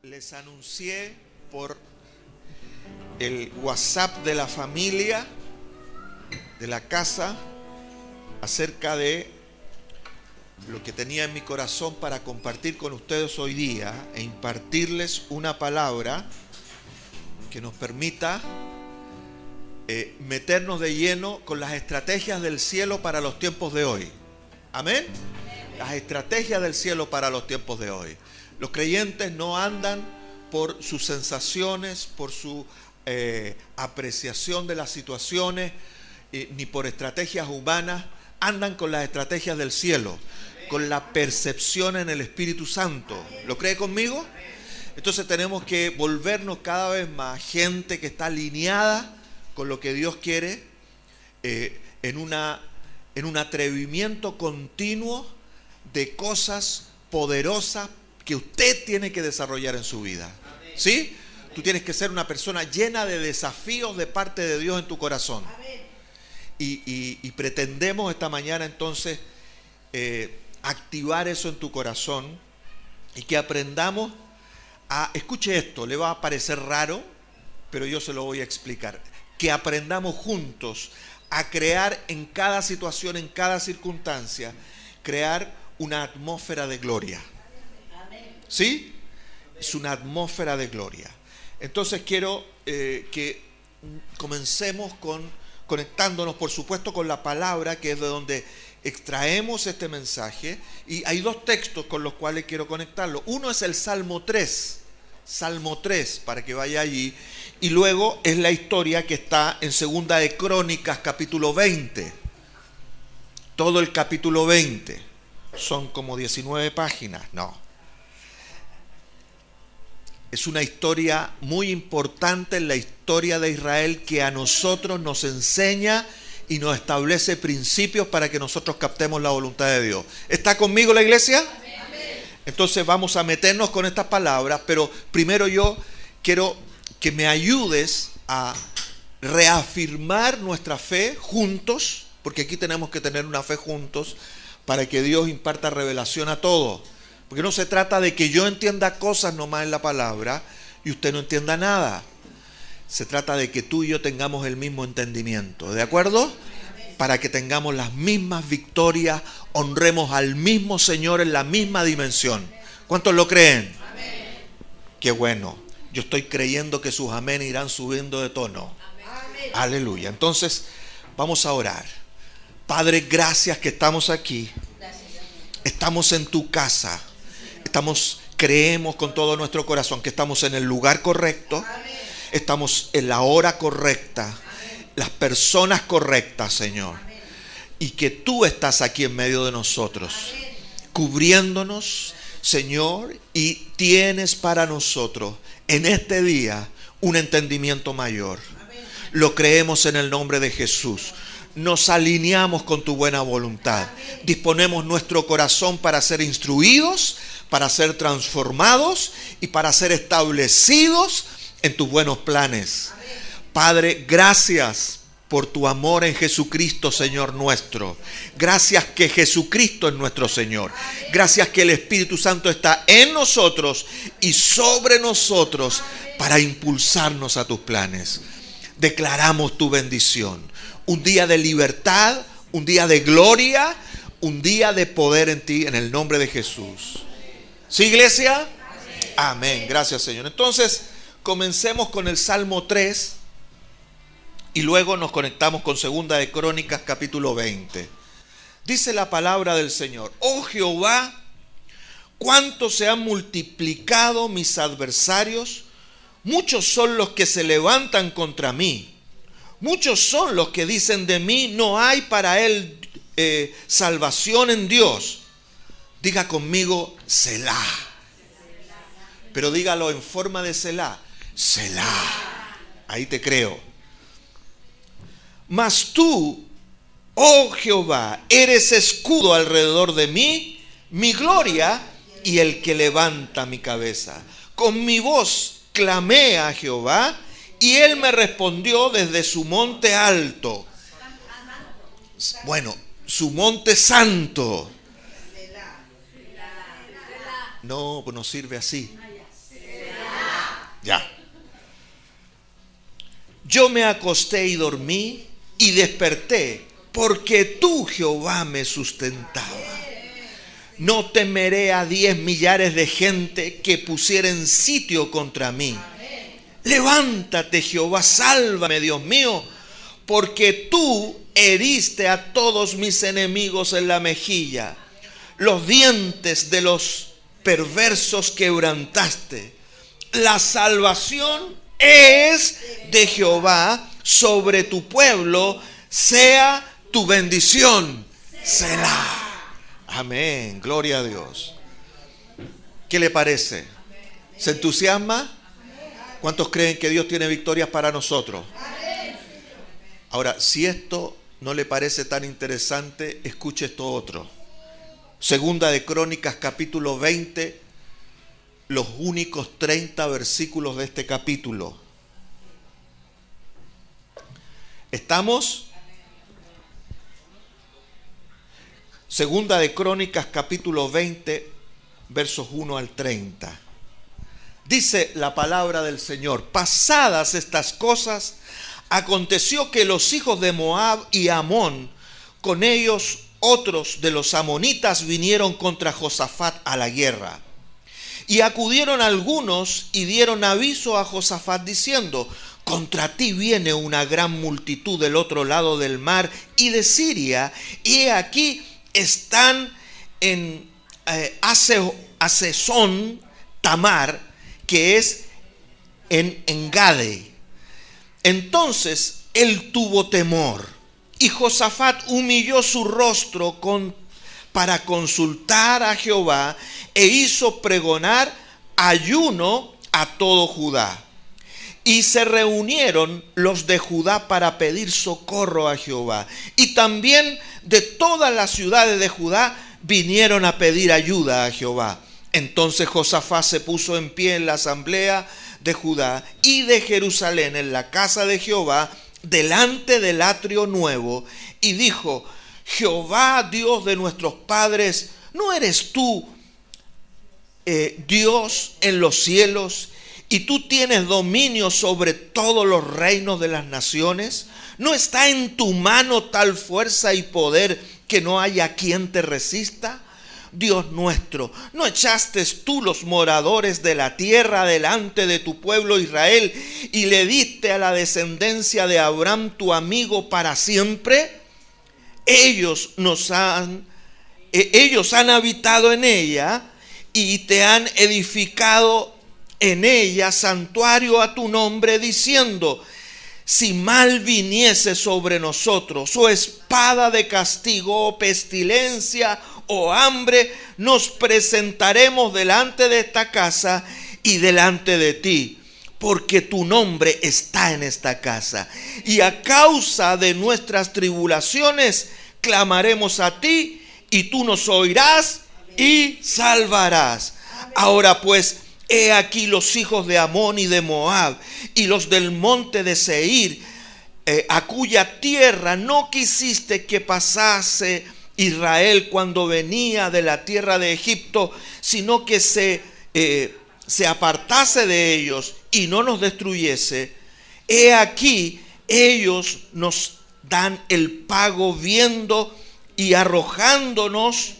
les anuncié por el WhatsApp de la familia, de la casa, acerca de lo que tenía en mi corazón para compartir con ustedes hoy día e impartirles una palabra que nos permita meternos de lleno con las estrategias del cielo para los tiempos de hoy. Amén. Las estrategias del cielo para los tiempos de hoy. Los creyentes no andan por sus sensaciones, por su apreciación de las situaciones, ni por estrategias humanas. Andan con las estrategias del cielo, con la percepción en el Espíritu Santo. ¿Lo cree conmigo? Entonces tenemos que volvernos cada vez más gente que está alineada con lo que Dios quiere, en un atrevimiento continuo de cosas poderosas que usted tiene que desarrollar en su vida. ¿Sí? Tú tienes que ser una persona llena de desafíos de parte de Dios en tu corazón. Y pretendemos esta mañana entonces activar eso en tu corazón y que aprendamos a, escuche esto, le va a parecer raro, pero yo se lo voy a explicar, que aprendamos juntos a crear en cada situación, en cada circunstancia, crear una atmósfera de gloria. ¿Sí? Es una atmósfera de gloria. Entonces quiero que comencemos conectándonos, por supuesto, con la palabra, que es de donde extraemos este mensaje. Y hay dos textos con los cuales quiero conectarlo. Uno es el Salmo 3, para que vaya allí. Y luego es la historia que está en Segunda de Crónicas, capítulo 20. Todo el capítulo 20. Son como 19 páginas. No. Es una historia muy importante en la historia de Israel que a nosotros nos enseña y nos establece principios para que nosotros captemos la voluntad de Dios. ¿Está conmigo la iglesia? Amén. Entonces vamos a meternos con estas palabras, pero primero yo quiero que me ayudes a reafirmar nuestra fe juntos, porque aquí tenemos que tener una fe juntos para que Dios imparta revelación a todos. Porque no se trata de que yo entienda cosas nomás en la palabra y usted no entienda nada. Se trata de que tú y yo tengamos el mismo entendimiento. ¿De acuerdo? Para que tengamos las mismas victorias, honremos al mismo Señor en la misma dimensión. ¿Cuántos lo creen? Amén. Qué bueno. Yo estoy creyendo que sus amén irán subiendo de tono. Amén. Aleluya. Entonces, vamos a orar. Padre, gracias que estamos aquí. Estamos en tu casa. Creemos con todo nuestro corazón que estamos en el lugar correcto. Estamos en la hora correcta. Las personas correctas, Señor. Y que tú estás aquí en medio de nosotros, cubriéndonos, Señor, y tienes para nosotros en este día un entendimiento mayor. Lo creemos en el nombre de Jesús. Nos alineamos con tu buena voluntad. Disponemos nuestro corazón para ser instruidos, para ser transformados y para ser establecidos en tus buenos planes. Padre, gracias por tu amor en Jesucristo, Señor nuestro. Gracias que Jesucristo es nuestro Señor. Gracias que el Espíritu Santo está en nosotros y sobre nosotros para impulsarnos a tus planes. Declaramos tu bendición. Un día de libertad, un día de gloria, un día de poder en ti, en el nombre de Jesús. ¿Sí, iglesia? Amén. Gracias, Señor. Entonces, comencemos con el Salmo 3 y luego nos conectamos con Segunda de Crónicas, capítulo 20. Dice la palabra del Señor: Oh Jehová, cuánto se han multiplicado mis adversarios, muchos son los que se levantan contra mí. Muchos son los que dicen de mí, no hay para él salvación en Dios. Diga conmigo, Selah. Pero dígalo en forma de Selah. Selah. Ahí te creo. Mas tú, oh Jehová, eres escudo alrededor de mí, mi gloria y el que levanta mi cabeza. Con mi voz clamé a Jehová, y él me respondió desde su monte alto. Bueno, su monte santo. No, pues no sirve así. Ya. Yo me acosté y dormí y desperté, porque tú, Jehová, me sustentaba. No temeré a 10 millares de gente que pusieren sitio contra mí. Levántate, Jehová, sálvame, Dios mío, porque tú heriste a todos mis enemigos en la mejilla. Los dientes de los perversos quebrantaste. La salvación es de Jehová, sobre tu pueblo sea tu bendición. Selah. Amén, gloria a Dios. ¿Qué le parece? ¿Se entusiasma? ¿Cuántos creen que Dios tiene victorias para nosotros? Ahora, si esto no le parece tan interesante, escuche esto otro. Segunda de Crónicas, capítulo 20, los únicos 30 versículos de este capítulo. ¿Estamos? Segunda de Crónicas, capítulo 20, versos 1 al 30. Dice la palabra del Señor: pasadas estas cosas, aconteció que los hijos de Moab y Amón, con ellos otros de los amonitas, vinieron contra Josafat a la guerra. Y acudieron algunos y dieron aviso a Josafat diciendo: contra ti viene una gran multitud del otro lado del mar y de Siria, y he aquí están en Hasezón Tamar, que es en Engade. Entonces él tuvo temor, y Josafat humilló su rostro para consultar a Jehová, e hizo pregonar ayuno a todo Judá. Y se reunieron los de Judá para pedir socorro a Jehová. Y también de todas las ciudades de Judá vinieron a pedir ayuda a Jehová. Entonces Josafat se puso en pie en la asamblea de Judá y de Jerusalén, en la casa de Jehová, delante del atrio nuevo, y dijo: Jehová, Dios de nuestros padres, ¿no eres tú Dios en los cielos? Y tú tienes dominio sobre todos los reinos de las naciones. ¿No está en tu mano tal fuerza y poder que no haya quien te resista? Dios nuestro, ¿no echaste tú los moradores de la tierra delante de tu pueblo Israel y le diste a la descendencia de Abraham tu amigo para siempre? Ellos han habitado en ella y te han edificado en ella santuario a tu nombre, diciendo: si mal viniese sobre nosotros, o espada de castigo, o pestilencia, o hambre, nos presentaremos delante de esta casa y delante de ti, porque tu nombre está en esta casa. Y a causa de nuestras tribulaciones clamaremos a ti, y tú nos oirás y salvarás. Ahora pues, he aquí los hijos de Amón y de Moab y los del monte de Seir, a cuya tierra no quisiste que pasase Israel cuando venía de la tierra de Egipto, sino que se apartase de ellos y no nos destruyese. He aquí ellos nos dan el pago viendo y arrojándonos,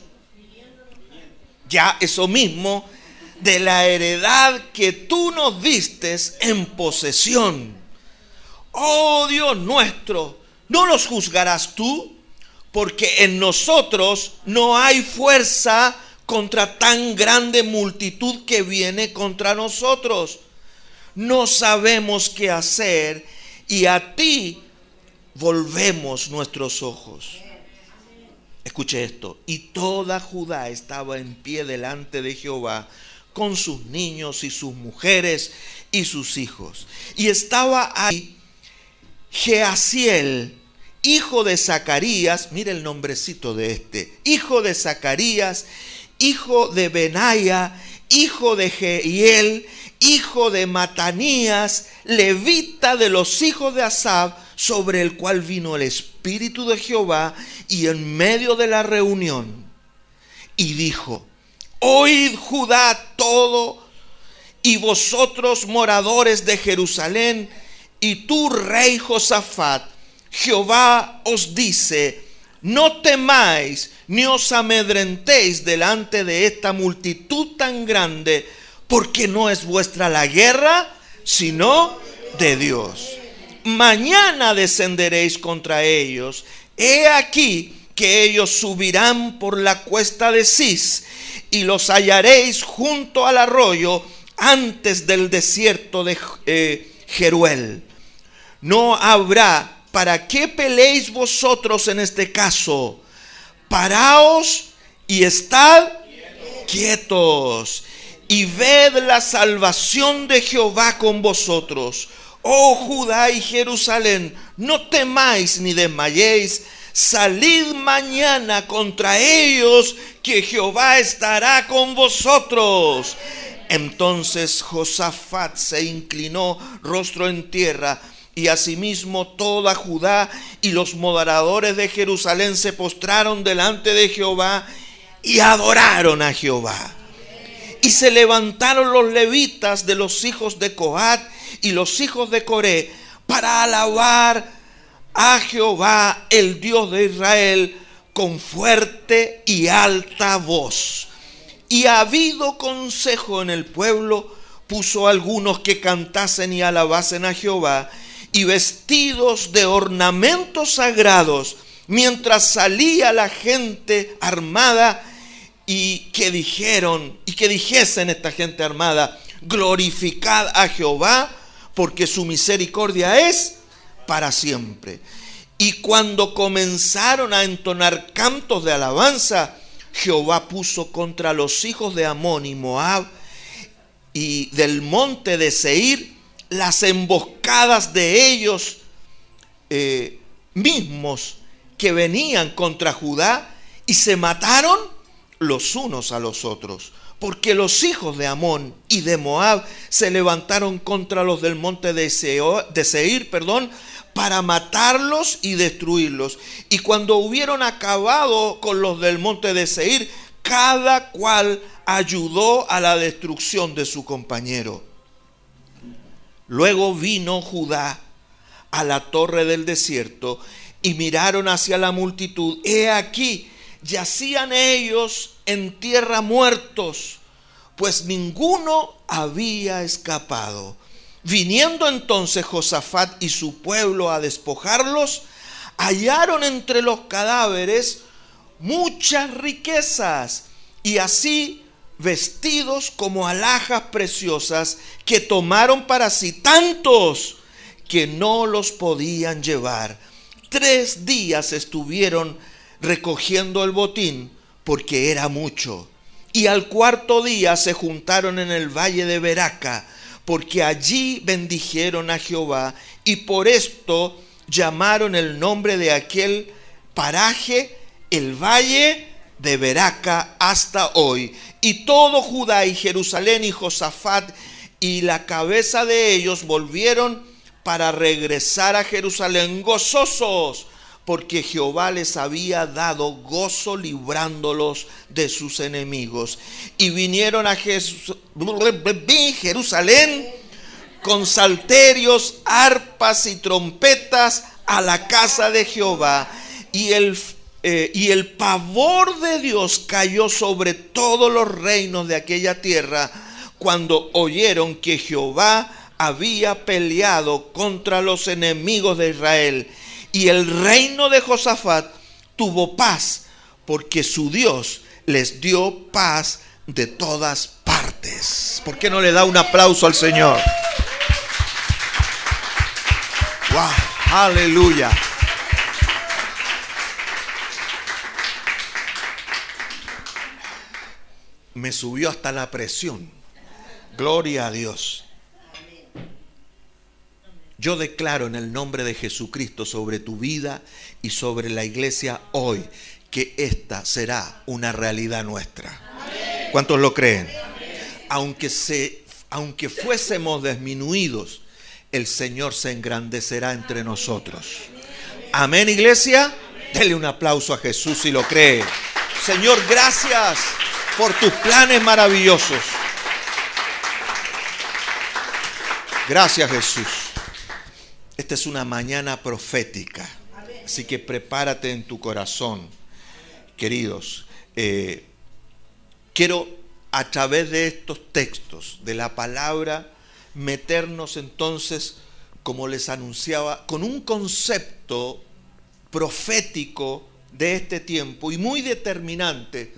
ya eso mismo, de la heredad que tú nos distes en posesión. Oh Dios nuestro, ¿no los juzgarás tú? Porque en nosotros no hay fuerza contra tan grande multitud que viene contra nosotros. No sabemos qué hacer, y a ti volvemos nuestros ojos. Escuche esto: y toda Judá estaba en pie delante de Jehová, con sus niños y sus mujeres y sus hijos. Y estaba ahí Jeasiel, hijo de Zacarías, mire el nombrecito de este, hijo de Zacarías, hijo de Benaya, hijo de Jehiel, hijo de Matanías, levita de los hijos de Asaf, sobre el cual vino el Espíritu de Jehová, y en medio de la reunión, y dijo: oíd Judá todo, y vosotros moradores de Jerusalén, y tú rey Josafat, Jehová os dice: no temáis ni os amedrentéis delante de esta multitud tan grande, porque no es vuestra la guerra, sino de Dios. Mañana descenderéis contra ellos. He aquí que ellos subirán por la cuesta de Cis, y los hallaréis junto al arroyo, antes del desierto de Jeruel. No habrá para qué peleéis vosotros en este caso. Paraos y estad quietos, y ved la salvación de Jehová con vosotros. Oh Judá y Jerusalén, no temáis ni desmayéis. Salid mañana contra ellos, que Jehová estará con vosotros. Entonces Josafat se inclinó rostro en tierra, y asimismo toda Judá y los moradores de Jerusalén se postraron delante de Jehová y adoraron a Jehová. Y se levantaron los levitas de los hijos de Coat y los hijos de Coré para alabar a Jehová, el Dios de Israel, con fuerte y alta voz. Y habido consejo en el pueblo, puso algunos que cantasen y alabasen a Jehová, y vestidos de ornamentos sagrados, mientras salía la gente armada, y que dijesen esta gente armada: glorificad a Jehová, porque su misericordia es para siempre. Y cuando comenzaron a entonar cantos de alabanza, Jehová puso contra los hijos de Amón y Moab y del monte de Seir las emboscadas de ellos mismos que venían contra Judá, y se mataron los unos a los otros, porque los hijos de Amón y de Moab se levantaron contra los del monte de Seir, para matarlos y destruirlos. Y cuando hubieron acabado con los del monte de Seir, cada cual ayudó a la destrucción de su compañero. Luego vino Judá a la torre del desierto, y miraron hacia la multitud. He aquí, yacían ellos en tierra muertos, pues ninguno había escapado. Viniendo entonces Josafat y su pueblo a despojarlos, hallaron entre los cadáveres muchas riquezas, y así vestidos como alhajas preciosas, que tomaron para sí tantos que no los podían llevar. 3 días estuvieron recogiendo el botín, porque era mucho. Y al 4.º día se juntaron en el valle de Beraca, porque allí bendijeron a Jehová, y por esto llamaron el nombre de aquel paraje el valle de Beraca hasta hoy. Y todo Judá y Jerusalén y Josafat y la cabeza de ellos volvieron para regresar a Jerusalén gozosos, porque Jehová les había dado gozo librándolos de sus enemigos. Y vinieron a Jerusalén con salterios, arpas y trompetas a la casa de Jehová. Y el pavor de Dios cayó sobre todos los reinos de aquella tierra, cuando oyeron que Jehová había peleado contra los enemigos de Israel. Y el reino de Josafat tuvo paz, porque su Dios les dio paz de todas partes. ¿Por qué no le da un aplauso al Señor? ¡Wow! ¡Aleluya! Me subió hasta la presión. Gloria a Dios. Yo declaro en el nombre de Jesucristo sobre tu vida y sobre la iglesia hoy que esta será una realidad nuestra. ¿Cuántos lo creen? Aunque fuésemos disminuidos, el Señor se engrandecerá entre nosotros. Amén, iglesia. Dele un aplauso a Jesús si lo cree. Señor, gracias por tus planes maravillosos. Gracias, Jesús. Esta es una mañana profética. Así que prepárate en tu corazón, queridos. Quiero a través de estos textos, de la palabra, meternos entonces, como les anunciaba, con un concepto profético de este tiempo y muy determinante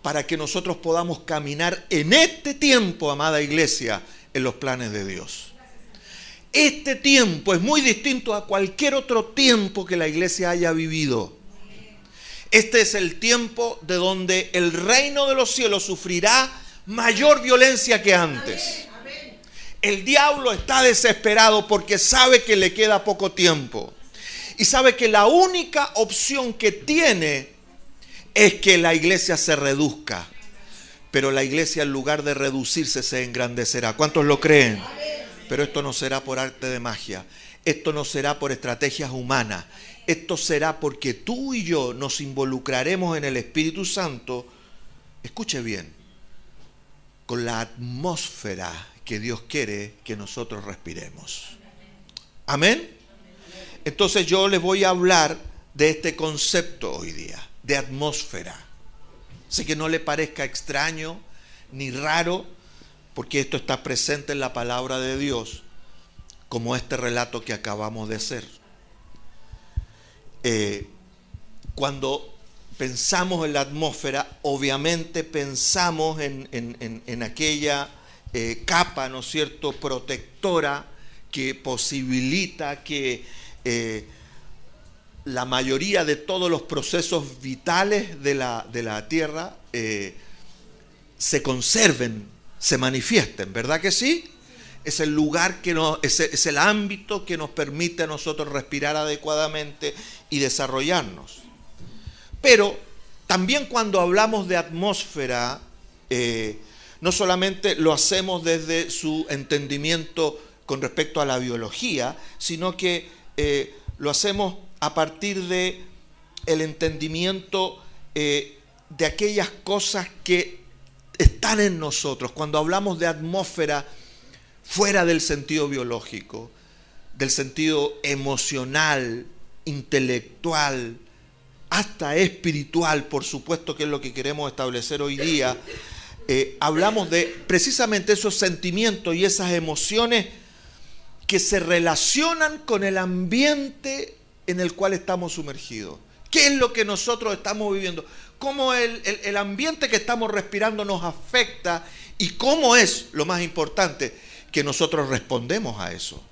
para que nosotros podamos caminar en este tiempo, amada iglesia, en los planes de Dios. Este tiempo es muy distinto a cualquier otro tiempo que la iglesia haya vivido. Este es el tiempo de donde el reino de los cielos sufrirá mayor violencia que antes. El diablo está desesperado porque sabe que le queda poco tiempo. Y sabe que la única opción que tiene es que la iglesia se reduzca. Pero la iglesia, en lugar de reducirse, se engrandecerá. ¿Cuántos lo creen? Pero esto no será por arte de magia. Esto no será por estrategias humanas. Esto será porque tú y yo nos involucraremos en el Espíritu Santo. Escuche bien. Con la atmósfera que Dios quiere que nosotros respiremos. Amén. Entonces yo les voy a hablar de este concepto hoy día, de atmósfera. Sé que no le parezca extraño ni raro, porque esto está presente en la palabra de Dios, como este relato que acabamos de hacer. Cuando pensamos en la atmósfera, obviamente pensamos en aquella capa, ¿no es cierto?, protectora que posibilita que la mayoría de todos los procesos vitales de la tierra se conserven, se manifiesten, ¿verdad que sí? Es el lugar es el ámbito que nos permite a nosotros respirar adecuadamente y desarrollarnos. Pero también cuando hablamos de atmósfera, no solamente lo hacemos desde su entendimiento con respecto a la biología, sino que lo hacemos a partir de el entendimiento de aquellas cosas que están en nosotros. Cuando hablamos de atmósfera, fuera del sentido biológico, del sentido emocional, intelectual, hasta espiritual, por supuesto, que es lo que queremos establecer hoy día, hablamos de precisamente esos sentimientos y esas emociones que se relacionan con el ambiente en el cual estamos sumergidos. ¿Qué es lo que nosotros estamos viviendo? ¿Cómo el ambiente que estamos respirando nos afecta? ¿Y cómo es, lo más importante, que nosotros respondemos a eso?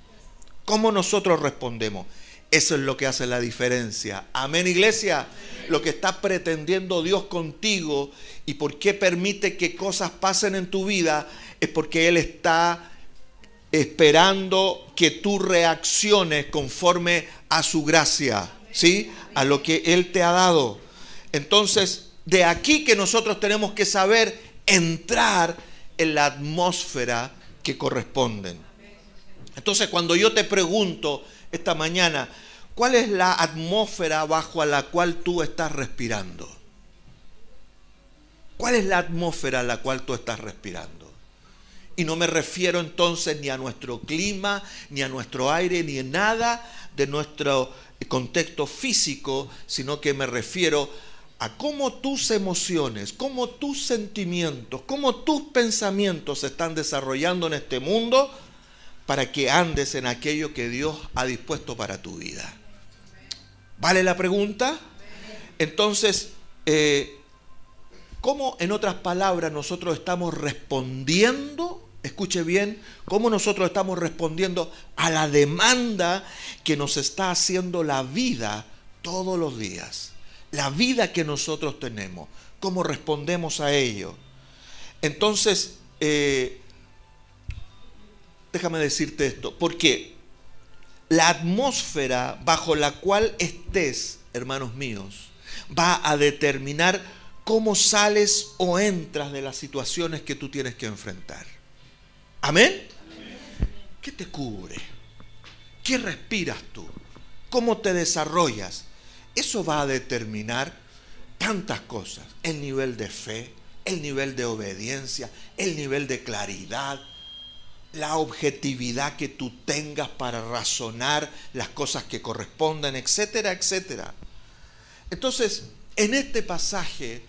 ¿Cómo nosotros respondemos? Eso es lo que hace la diferencia. Amén, iglesia. Lo que está pretendiendo Dios contigo y por qué permite que cosas pasen en tu vida es porque Él está esperando que tú reacciones conforme a su gracia, ¿sí? A lo que Él te ha dado. Entonces, de aquí que nosotros tenemos que saber entrar en la atmósfera que corresponden. Entonces, cuando yo te pregunto esta mañana, ¿cuál es la atmósfera bajo la cual tú estás respirando? ¿Cuál es la atmósfera a la cual tú estás respirando? Y no me refiero entonces ni a nuestro clima, ni a nuestro aire, ni en nada de nuestro contexto físico, sino que me refiero a cómo tus emociones, cómo tus sentimientos, cómo tus pensamientos se están desarrollando en este mundo para que andes en aquello que Dios ha dispuesto para tu vida. ¿Vale la pregunta? Entonces, ¿cómo, en otras palabras, nosotros estamos respondiendo? Escuche bien, ¿cómo nosotros estamos respondiendo a la demanda que nos está haciendo la vida todos los días? La vida que nosotros tenemos, ¿cómo respondemos a ello? Entonces, déjame decirte esto, porque la atmósfera bajo la cual estés, hermanos míos, va a determinar cómo sales o entras de las situaciones que tú tienes que enfrentar. ¿Amén? ¿Qué te cubre? ¿Qué respiras tú? ¿Cómo te desarrollas? Eso va a determinar tantas cosas. El nivel de fe, el nivel de obediencia, el nivel de claridad. la objetividad que tú tengas para razonar las cosas que corresponden, etcétera, etcétera. Entonces, en este pasaje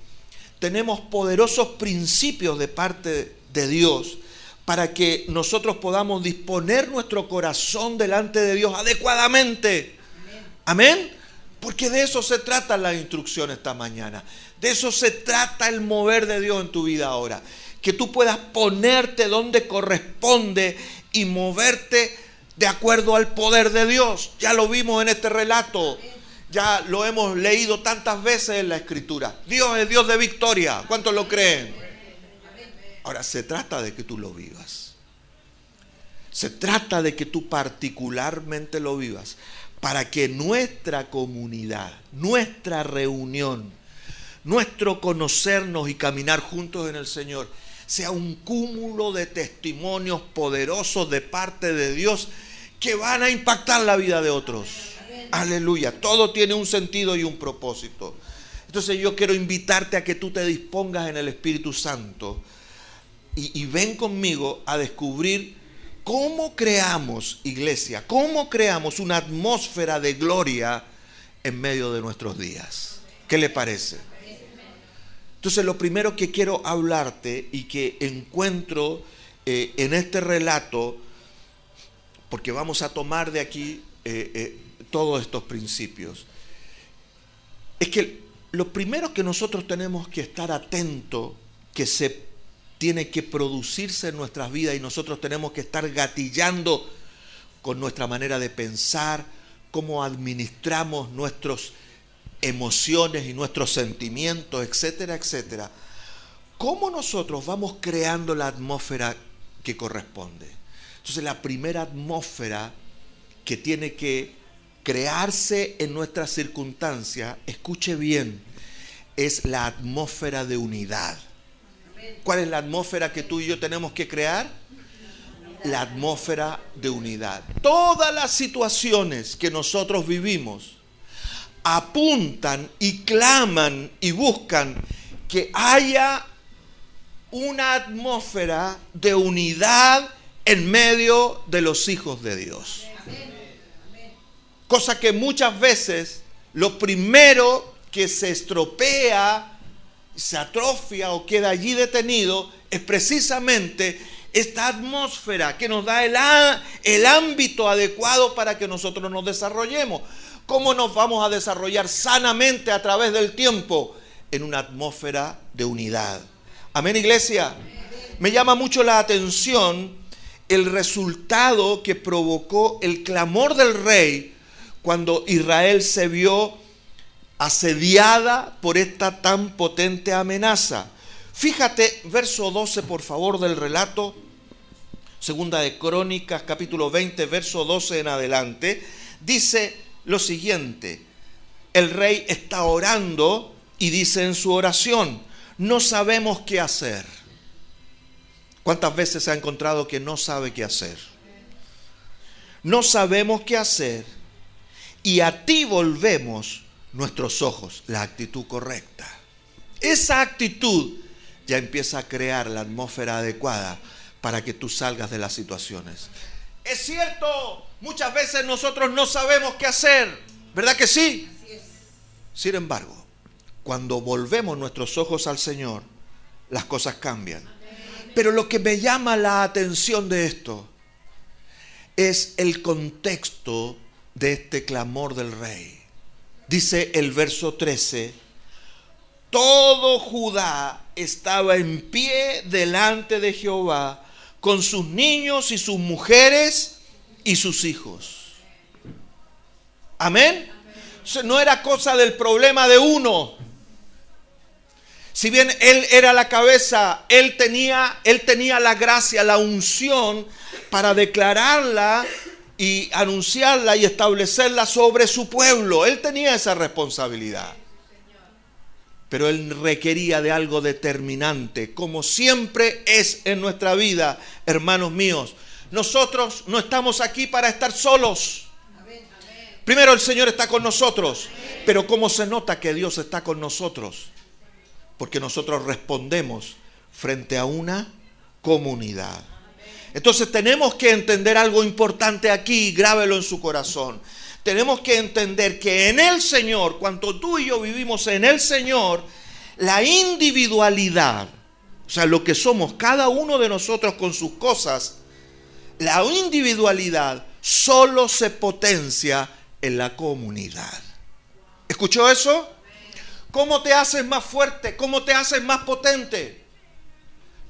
tenemos poderosos principios de parte de Dios para que nosotros podamos disponer nuestro corazón delante de Dios adecuadamente. Amén. Porque de eso se trata la instrucción esta mañana. De eso se trata el mover de Dios en tu vida ahora. Que tú puedas ponerte donde corresponde y moverte de acuerdo al poder de Dios. Ya lo vimos en este relato. Ya lo hemos leído tantas veces en la Escritura. Dios es Dios de victoria. ¿Cuántos lo creen? Ahora, se trata de que tú lo vivas. Se trata de que tú particularmente lo vivas. Para que nuestra comunidad, nuestra reunión, nuestro conocernos y caminar juntos en el Señor sea un cúmulo de testimonios poderosos de parte de Dios que van a impactar la vida de otros. Aleluya. Todo tiene un sentido y un propósito. Entonces yo quiero invitarte a que tú te dispongas en el Espíritu Santo y ven conmigo a descubrir cómo creamos, iglesia, cómo creamos una atmósfera de gloria en medio de nuestros días. ¿Qué le parece? Entonces lo primero que quiero hablarte y que encuentro en este relato, porque vamos a tomar de aquí todos estos principios, es que lo primero que nosotros tenemos que estar atentos, que se tiene que producirse en nuestras vidas y nosotros tenemos que estar gatillando con nuestra manera de pensar, cómo administramos nuestras emociones y nuestros sentimientos, etcétera, etcétera. ¿Cómo nosotros vamos creando la atmósfera que corresponde? Entonces, la primera atmósfera que tiene que crearse en nuestras circunstancias, escuche bien, es la atmósfera de unidad. ¿Cuál es la atmósfera que tú y yo tenemos que crear? La atmósfera de unidad. Todas las situaciones que nosotros vivimos apuntan y claman y buscan que haya una atmósfera de unidad en medio de los hijos de Dios. Cosa que muchas veces lo primero que se estropea, se atrofia o queda allí detenido es precisamente esta atmósfera que nos da el ámbito adecuado para que nosotros nos desarrollemos. ¿Cómo nos vamos a desarrollar sanamente a través del tiempo? En una atmósfera de unidad. Amén, iglesia. Me llama mucho la atención el resultado que provocó el clamor del rey cuando Israel se vio asediada por esta tan potente amenaza. Fíjate, verso 12, por favor, del relato, Segunda de Crónicas, capítulo 20, verso 12 en adelante, dice lo siguiente: el rey está orando y dice en su oración, no sabemos qué hacer. ¿Cuántas veces se ha encontrado que no sabe qué hacer? No sabemos qué hacer y a ti volvemos nuestros ojos, la actitud correcta. Esa actitud ya empieza a crear la atmósfera adecuada para que tú salgas de las situaciones. Es cierto, muchas veces nosotros no sabemos qué hacer, ¿verdad que sí? Sin embargo, cuando volvemos nuestros ojos al Señor, las cosas cambian. Pero lo que me llama la atención de esto es el contexto de este clamor del rey. Dice el verso 13, todo Judá estaba en pie delante de Jehová, con sus niños y sus mujeres y sus hijos. Amén. No era cosa del problema de uno. Si bien él era la cabeza, él tenía la gracia, la unción para declararla y anunciarla y establecerla sobre su pueblo. Él tenía esa responsabilidad. Pero él requería de algo determinante, como siempre es en nuestra vida, hermanos míos. Nosotros no estamos aquí para estar solos. Primero, el Señor está con nosotros. Pero ¿cómo se nota que Dios está con nosotros? Porque nosotros respondemos frente a una comunidad. Entonces tenemos que entender algo importante aquí, grábelo en su corazón. Tenemos que entender que en el Señor, cuando tú y yo vivimos en el Señor, la individualidad, o sea, lo que somos cada uno de nosotros con sus cosas, la individualidad solo se potencia en la comunidad. ¿Escuchó eso? ¿Cómo te haces más fuerte? ¿Cómo te haces más potente?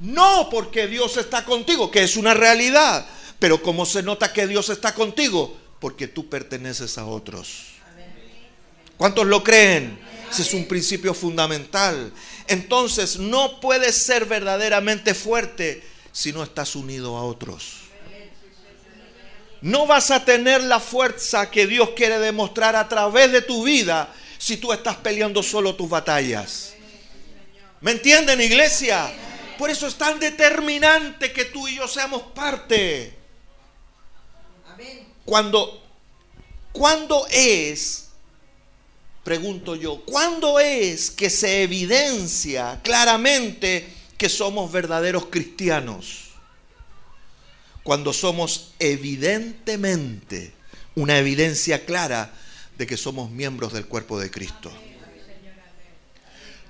No porque Dios está contigo, que es una realidad. Pero ¿cómo se nota que Dios está contigo? Porque tú perteneces a otros. ¿Cuántos lo creen? Ese es un principio fundamental. Entonces no puedes ser verdaderamente fuerte si no estás unido a otros. No vas a tener la fuerza que Dios quiere demostrar a través de tu vida si tú estás peleando solo tus batallas. ¿Me entienden, iglesia? Por eso es tan determinante que tú y yo seamos parte. ¿Cuándo es, pregunto yo, cuándo es que se evidencia claramente que somos verdaderos cristianos? Cuando somos evidentemente, una evidencia clara de que somos miembros del cuerpo de Cristo.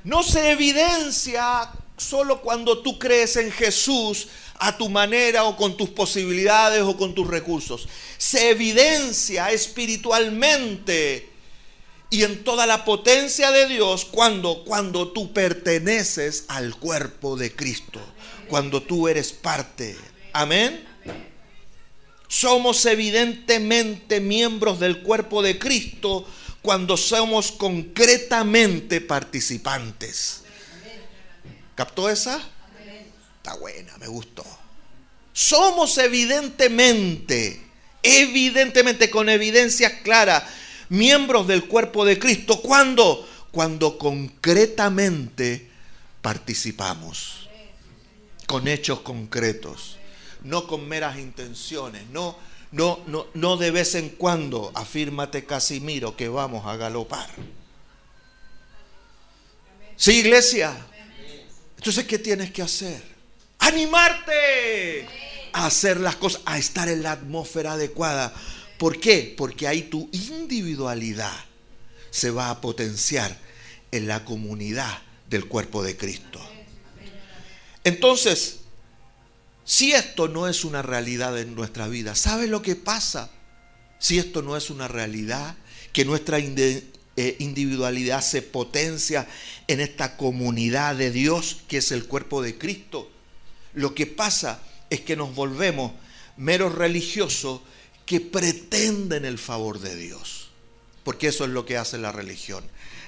No se evidencia solo cuando tú crees en Jesús a tu manera o con tus posibilidades o con tus recursos. Se evidencia espiritualmente y en toda la potencia de Dios cuando tú perteneces al cuerpo de Cristo, cuando tú eres parte. Amén. Somos evidentemente miembros del cuerpo de Cristo cuando somos concretamente participantes. ¿Captó esa? Está buena, me gustó. Somos evidentemente, con evidencias claras, miembros del cuerpo de Cristo. ¿Cuándo? Cuando concretamente participamos. Con hechos concretos. No con meras intenciones, no de vez en cuando, afírmate Casimiro que vamos a galopar. Sí, iglesia. Entonces, ¿qué tienes que hacer? Animarte a hacer las cosas, a estar en la atmósfera adecuada. ¿Por qué? Porque ahí tu individualidad se va a potenciar en la comunidad del cuerpo de Cristo. Entonces, si esto no es una realidad en nuestra vida, ¿sabe lo que pasa? Si esto no es una realidad, que nuestra individualidad se potencia en esta comunidad de Dios, que es el cuerpo de Cristo, lo que pasa es que nos volvemos meros religiosos que pretenden el favor de Dios. Porque eso es lo que hace la religión.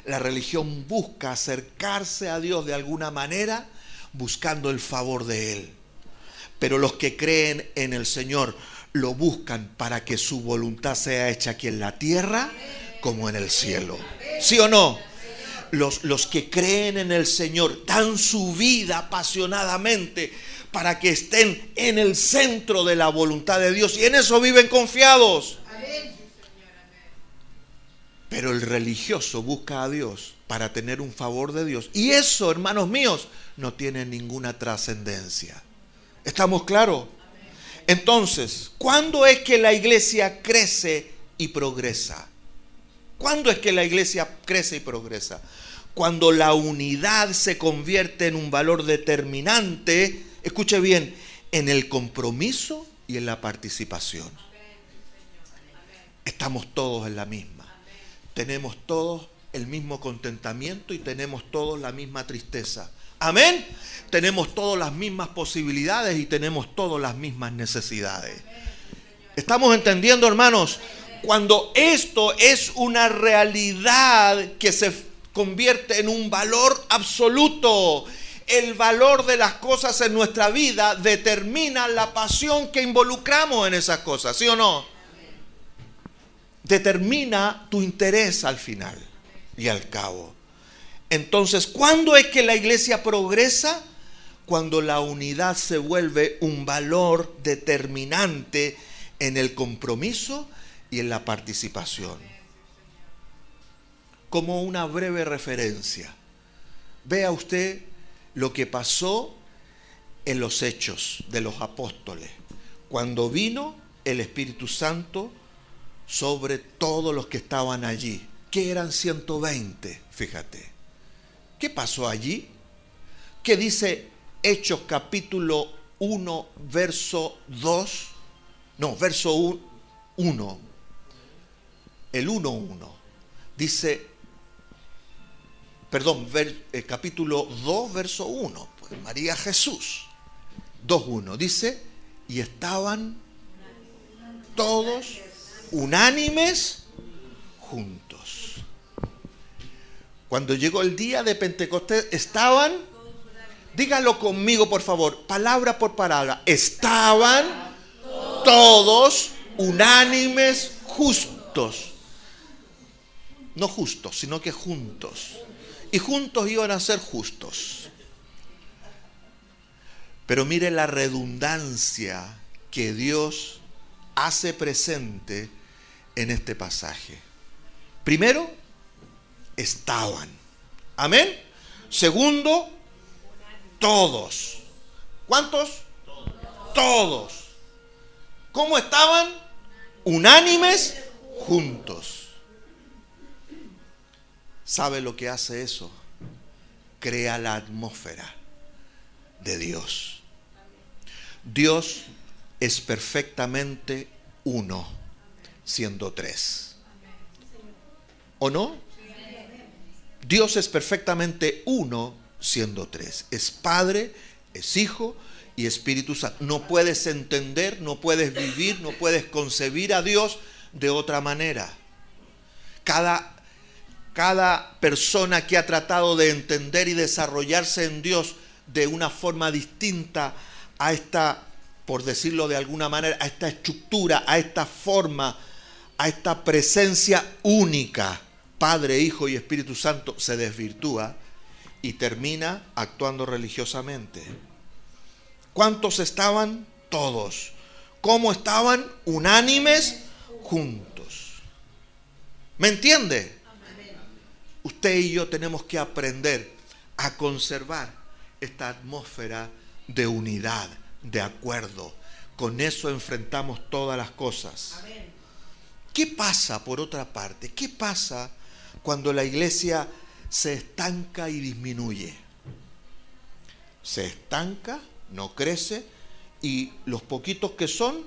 La religión busca acercarse a Dios de alguna manera, buscando el favor de Él. Pero los que creen en el Señor lo buscan para que su voluntad sea hecha aquí en la tierra como en el cielo. ¿Sí o no? Los que creen en el Señor dan su vida apasionadamente para que estén en el centro de la voluntad de Dios y en eso viven confiados. Pero el religioso busca a Dios para tener un favor de Dios. Y eso, hermanos míos, no tiene ninguna trascendencia. ¿Estamos claros? Entonces, ¿cuándo es que la iglesia crece y progresa? ¿Cuándo es que la iglesia crece y progresa? Cuando la unidad se convierte en un valor determinante, escuche bien, en el compromiso y en la participación. Estamos todos en la misma. Tenemos todos el mismo contentamiento y tenemos todos la misma tristeza. Amén. Tenemos todas las mismas posibilidades y tenemos todas las mismas necesidades. ¿Estamos entendiendo, hermanos? Cuando esto es una realidad que se convierte en un valor absoluto, el valor de las cosas en nuestra vida determina la pasión que involucramos en esas cosas, ¿sí o no? Determina tu interés al final y al cabo. Entonces, ¿cuándo es que la iglesia progresa? Cuando la unidad se vuelve un valor determinante en el compromiso y en la participación. Como una breve referencia, vea usted lo que pasó en los Hechos de los Apóstoles. cuando vino el Espíritu Santo sobre todos los que estaban allí, que eran 120, fíjate. ¿Qué pasó allí? ¿Qué dice Hechos capítulo 1, verso 2? No, verso 1. El 1:1. Dice, perdón, capítulo 2, verso 1. Pues María Jesús. 2:1. Dice, y estaban todos unánimes juntos. Cuando llegó el día de Pentecostés, estaban, dígalo conmigo por favor, palabra por palabra, estaban todos unánimes justos. No justos, sino que juntos. Y juntos iban a ser justos. Pero mire la redundancia que Dios hace presente en este pasaje. Primero, estaban. Amén. Segundo, todos. ¿Cuántos? Todos. ¿Cómo estaban? Unánimes, juntos. ¿Sabe lo que hace eso? Crea la atmósfera de Dios. Dios es perfectamente uno, siendo tres. ¿O no? Dios es perfectamente uno, siendo tres. Es Padre, es Hijo y Espíritu Santo. No puedes entender, no puedes vivir, no puedes concebir a Dios de otra manera. Cada persona que ha tratado de entender y desarrollarse en Dios de una forma distinta a esta, por decirlo de alguna manera, a esta estructura, a esta forma, a esta presencia única, Padre, Hijo y Espíritu Santo, se desvirtúa y termina actuando religiosamente. ¿Cuántos estaban? Todos. ¿Cómo estaban? Unánimes, juntos. ¿Me entiende? Usted y yo tenemos que aprender a conservar esta atmósfera de unidad, de acuerdo. Con eso enfrentamos todas las cosas. ¿Qué pasa, por otra parte? ¿Qué pasa cuando la iglesia se estanca y disminuye? Se estanca, no crece, y los poquitos que son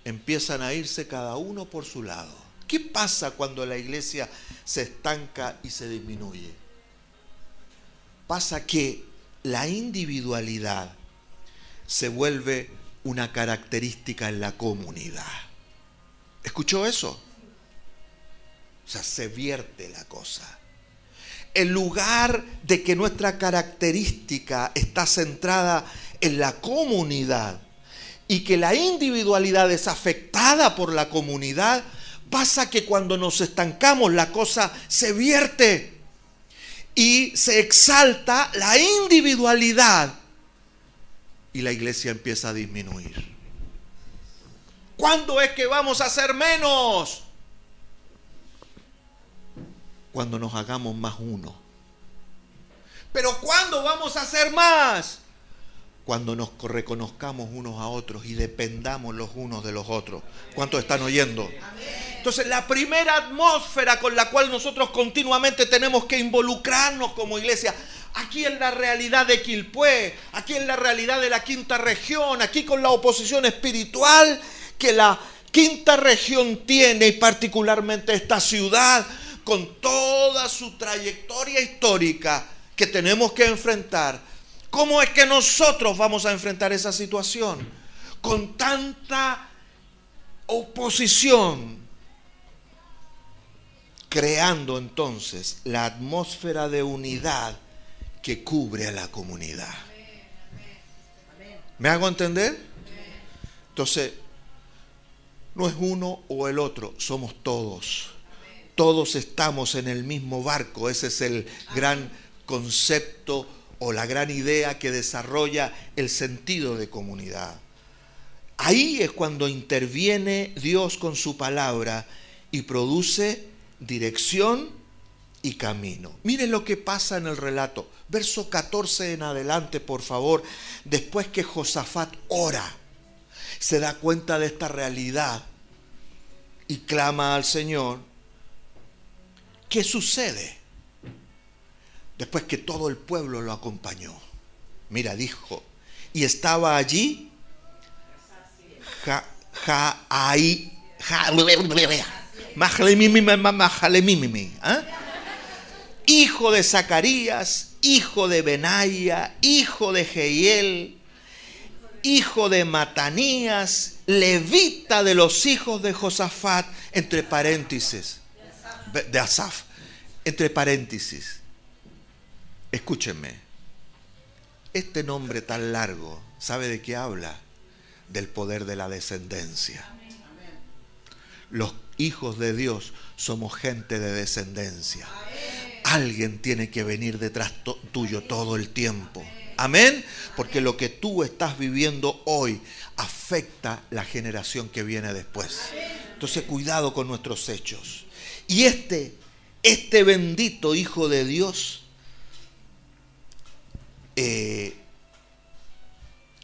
empiezan a irse cada uno por su lado. ¿Qué pasa cuando la iglesia se estanca y se disminuye? Pasa que la individualidad se vuelve una característica en la comunidad. ¿Escuchó eso? O sea, se vierte la cosa. En lugar de que nuestra característica está centrada en la comunidad y que la individualidad es afectada por la comunidad, pasa que cuando nos estancamos la cosa se vierte y se exalta la individualidad y la iglesia empieza a disminuir. ¿Cuándo es que vamos a hacer menos? Cuando nos hagamos más uno. ¿Pero cuándo vamos a hacer más? Cuando nos reconozcamos unos a otros y dependamos los unos de los otros. ¿Cuántos están oyendo? Entonces, la primera atmósfera con la cual nosotros continuamente tenemos que involucrarnos como iglesia, aquí en la realidad de Quilpué, aquí en la realidad de la quinta región, aquí con la oposición espiritual que la quinta región tiene, y particularmente esta ciudad, con toda su trayectoria histórica que tenemos que enfrentar. ¿Cómo es que nosotros vamos a enfrentar esa situación? Con tanta oposición, creando entonces la atmósfera de unidad que cubre a la comunidad. ¿Me hago entender? Entonces, no es uno o el otro, somos todos. Todos estamos en el mismo barco. Ese es el gran concepto o la gran idea que desarrolla el sentido de comunidad. Ahí es cuando interviene Dios con su palabra y produce dirección y camino. Miren lo que pasa en el relato. Verso 14 en adelante, por favor. Después que Josafat ora se da cuenta de esta realidad y clama al Señor, ¿qué sucede? Después que todo el pueblo lo acompañó. Mira, dijo, y estaba allí hijo de Zacarías, hijo de Benaía, hijo de Jehiel, hijo de Matanías, levita de los hijos de Josafat, entre paréntesis, de Asaf, entre paréntesis. Escúchenme, este nombre tan largo, ¿sabe de qué habla? Del poder de la descendencia. Los hijos de Dios somos gente de descendencia. Alguien tiene que venir detrás tuyo todo el tiempo. Amén. Porque lo que tú estás viviendo hoy afecta la generación que viene después. Entonces, cuidado con nuestros hechos. Y este bendito Hijo de Dios,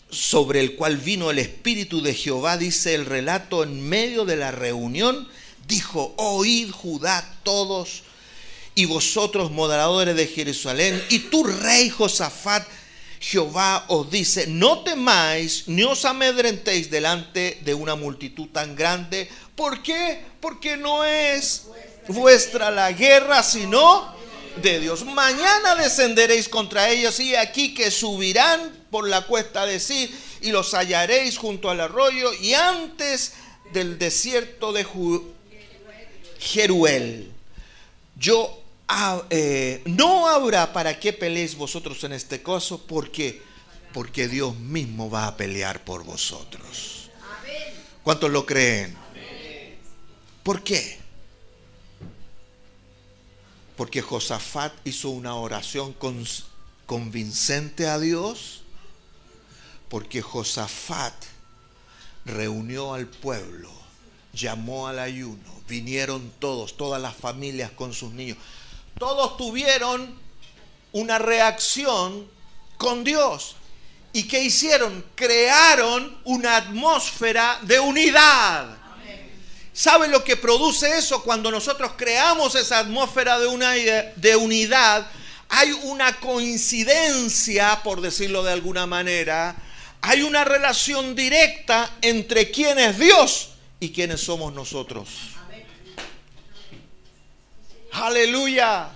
sobre el cual vino el Espíritu de Jehová, dice el relato, en medio de la reunión, dijo: oíd Judá todos, y vosotros moradores de Jerusalén, y tú rey Josafat, Jehová os dice: no temáis ni os amedrentéis delante de una multitud tan grande. ¿Por qué? Porque no es vuestra la guerra, sino de Dios. Mañana descenderéis contra ellos, y aquí que subirán por la cuesta de Sid, y los hallaréis junto al arroyo y antes del desierto de Jeruel. No habrá para qué peleéis vosotros en este caso, porque Dios mismo va a pelear por vosotros. ¿Cuántos lo creen? ¿Por qué? Porque Josafat hizo una oración convincente a Dios. Porque Josafat reunió al pueblo, llamó al ayuno, vinieron todas las familias con sus niños. Todos tuvieron una reacción con Dios. ¿Y qué hicieron? Crearon una atmósfera de unidad. ¿Sabe lo que produce eso? Cuando nosotros creamos esa atmósfera de unidad, hay una coincidencia, por decirlo de alguna manera, hay una relación directa entre quién es Dios y quiénes somos nosotros. Aleluya.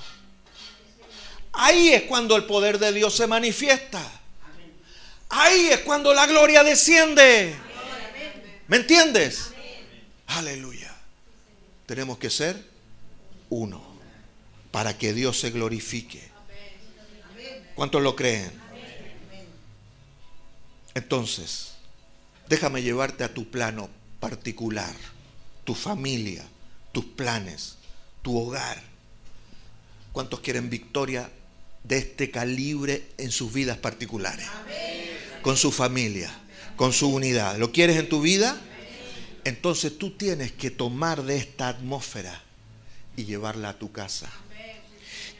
Ahí es cuando el poder de Dios se manifiesta. Ahí es cuando la gloria desciende. ¿Me entiendes? Aleluya. Tenemos que ser uno para que Dios se glorifique. ¿Cuántos lo creen? Entonces, déjame llevarte a tu plano particular, tu familia, tus planes, tu hogar. ¿Cuántos quieren victoria de este calibre en sus vidas particulares? Con su familia, con su unidad. ¿Lo quieres en tu vida? Entonces tú tienes que tomar de esta atmósfera y llevarla a tu casa.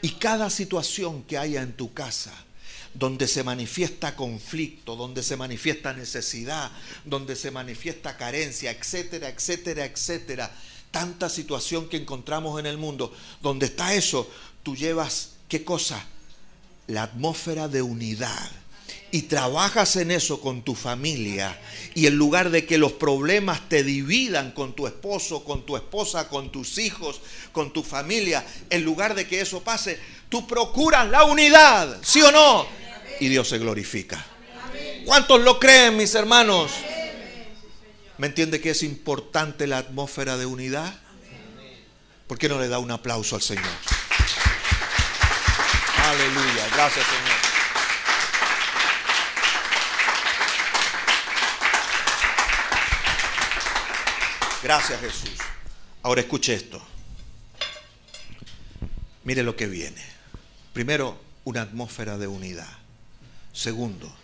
Y cada situación que haya en tu casa, donde se manifiesta conflicto, donde se manifiesta necesidad, donde se manifiesta carencia, etcétera, etcétera, etcétera, tanta situación que encontramos en el mundo, donde está eso, tú llevas, ¿qué cosa? La atmósfera de unidad. Y trabajas en eso con tu familia, y en lugar de que los problemas te dividan con tu esposo, con tu esposa, con tus hijos, con tu familia, en lugar de que eso pase, tú procuras la unidad, ¿sí o no? Y Dios se glorifica. ¿Cuántos lo creen, mis hermanos? ¿Me entiende que es importante la atmósfera de unidad? ¿Por qué no le da un aplauso al Señor? Aleluya, gracias, Señor. Gracias, Jesús. Ahora escuche esto. Mire lo que viene. Primero, una atmósfera de unidad. Segundo,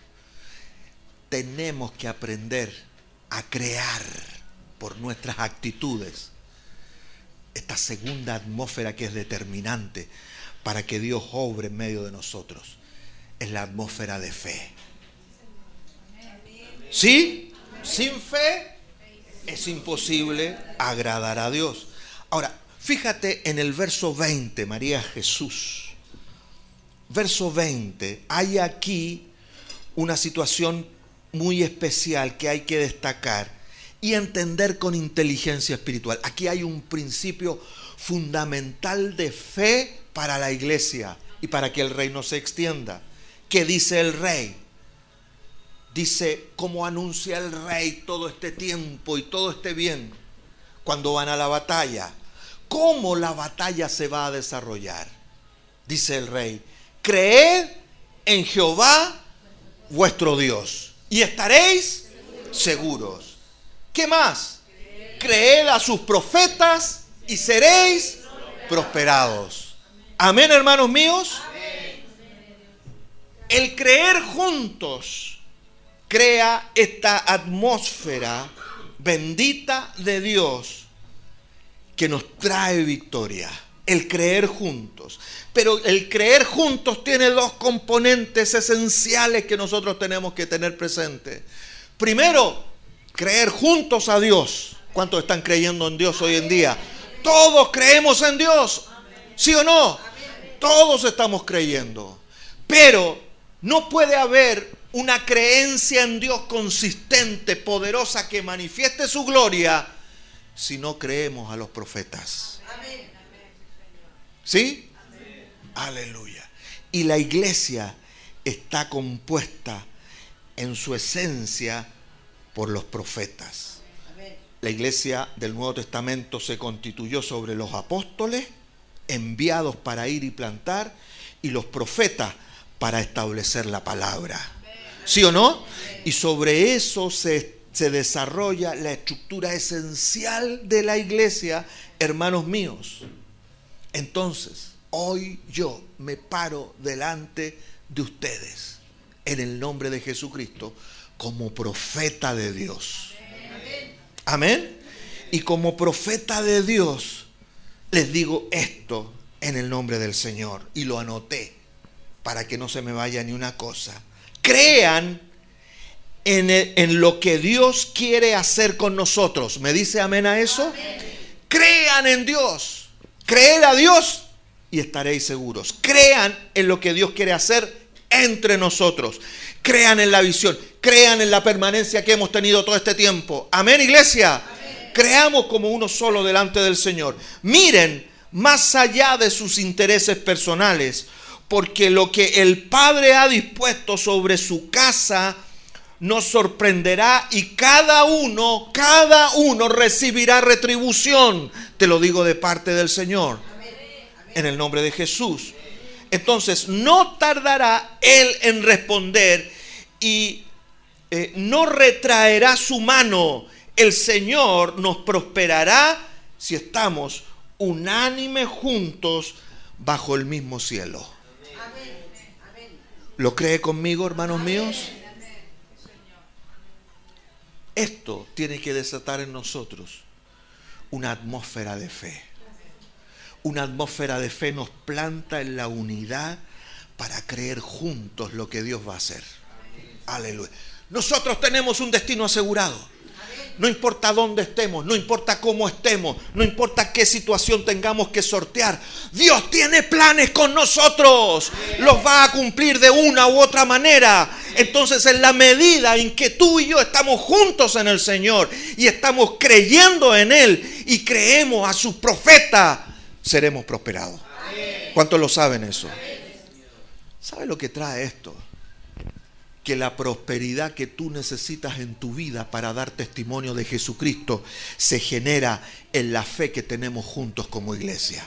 tenemos que aprender a crear por nuestras actitudes esta segunda atmósfera que es determinante para que Dios obre en medio de nosotros. Es la atmósfera de fe. ¿Sí? Sin fe es imposible agradar a Dios. Ahora, fíjate en el verso 20, María Jesús. Verso 20, hay aquí una situación muy especial que hay que destacar y entender con inteligencia espiritual. Aquí hay un principio fundamental de fe para la iglesia y para que el reino se extienda. ¿Qué dice el rey? Dice cómo anuncia el rey todo este tiempo y todo este bien cuando van a la batalla. ¿Cómo la batalla se va a desarrollar? Dice el rey: creed en Jehová vuestro Dios y estaréis seguros. ¿Qué más? Creed a sus profetas y seréis prosperados. Amén, hermanos míos. El creer juntos crea esta atmósfera bendita de Dios que nos trae victoria. El creer juntos. Pero el creer juntos tiene dos componentes esenciales que nosotros tenemos que tener presentes. Primero, creer juntos a Dios. ¿Cuántos están creyendo en Dios hoy en día? Todos creemos en Dios. ¿Sí o no? Todos estamos creyendo. Pero no puede haber una creencia en Dios consistente, poderosa, que manifieste su gloria si no creemos a los profetas. ¿Sí? Aleluya. Y la iglesia está compuesta en su esencia por los profetas. La iglesia del Nuevo Testamento se constituyó sobre los apóstoles enviados para ir y plantar, y los profetas para establecer la palabra. ¿Sí o no? Y sobre eso se desarrolla la estructura esencial de la iglesia, hermanos míos. Entonces, hoy yo me paro delante de ustedes en el nombre de Jesucristo como profeta de Dios. Amén. Y como profeta de Dios les digo esto en el nombre del Señor, y lo anoté para que no se me vaya ni una cosa. Crean en lo que Dios quiere hacer con nosotros. ¿Me dice amén a eso? Amén. Crean en Dios. Creed a Dios y estaréis seguros. Crean en lo que Dios quiere hacer entre nosotros. Crean en la visión. Crean en la permanencia que hemos tenido todo este tiempo. Amén, iglesia. Amén. Creamos como uno solo delante del Señor. Miren más allá de sus intereses personales, porque lo que el Padre ha dispuesto sobre su casa nos sorprenderá, y cada uno recibirá retribución. Te lo digo de parte del Señor, en el nombre de Jesús. Entonces, no tardará Él en responder y no retraerá su mano. El Señor nos prosperará si estamos unánimes juntos bajo el mismo cielo. ¿Lo cree conmigo, hermanos míos? Esto tiene que desatar en nosotros una atmósfera de fe. Una atmósfera de fe nos planta en la unidad para creer juntos lo que Dios va a hacer. Aleluya. Nosotros tenemos un destino asegurado. No importa dónde estemos, no importa cómo estemos, no importa qué situación tengamos que sortear. Dios tiene planes con nosotros. Los va a cumplir de una u otra manera. Entonces, en la medida en que tú y yo estamos juntos en el Señor y estamos creyendo en Él y creemos a su profeta, seremos prosperados. ¿Cuántos lo saben eso? ¿Sabe lo que trae esto? Que la prosperidad que tú necesitas en tu vida para dar testimonio de Jesucristo se genera en la fe que tenemos juntos como iglesia.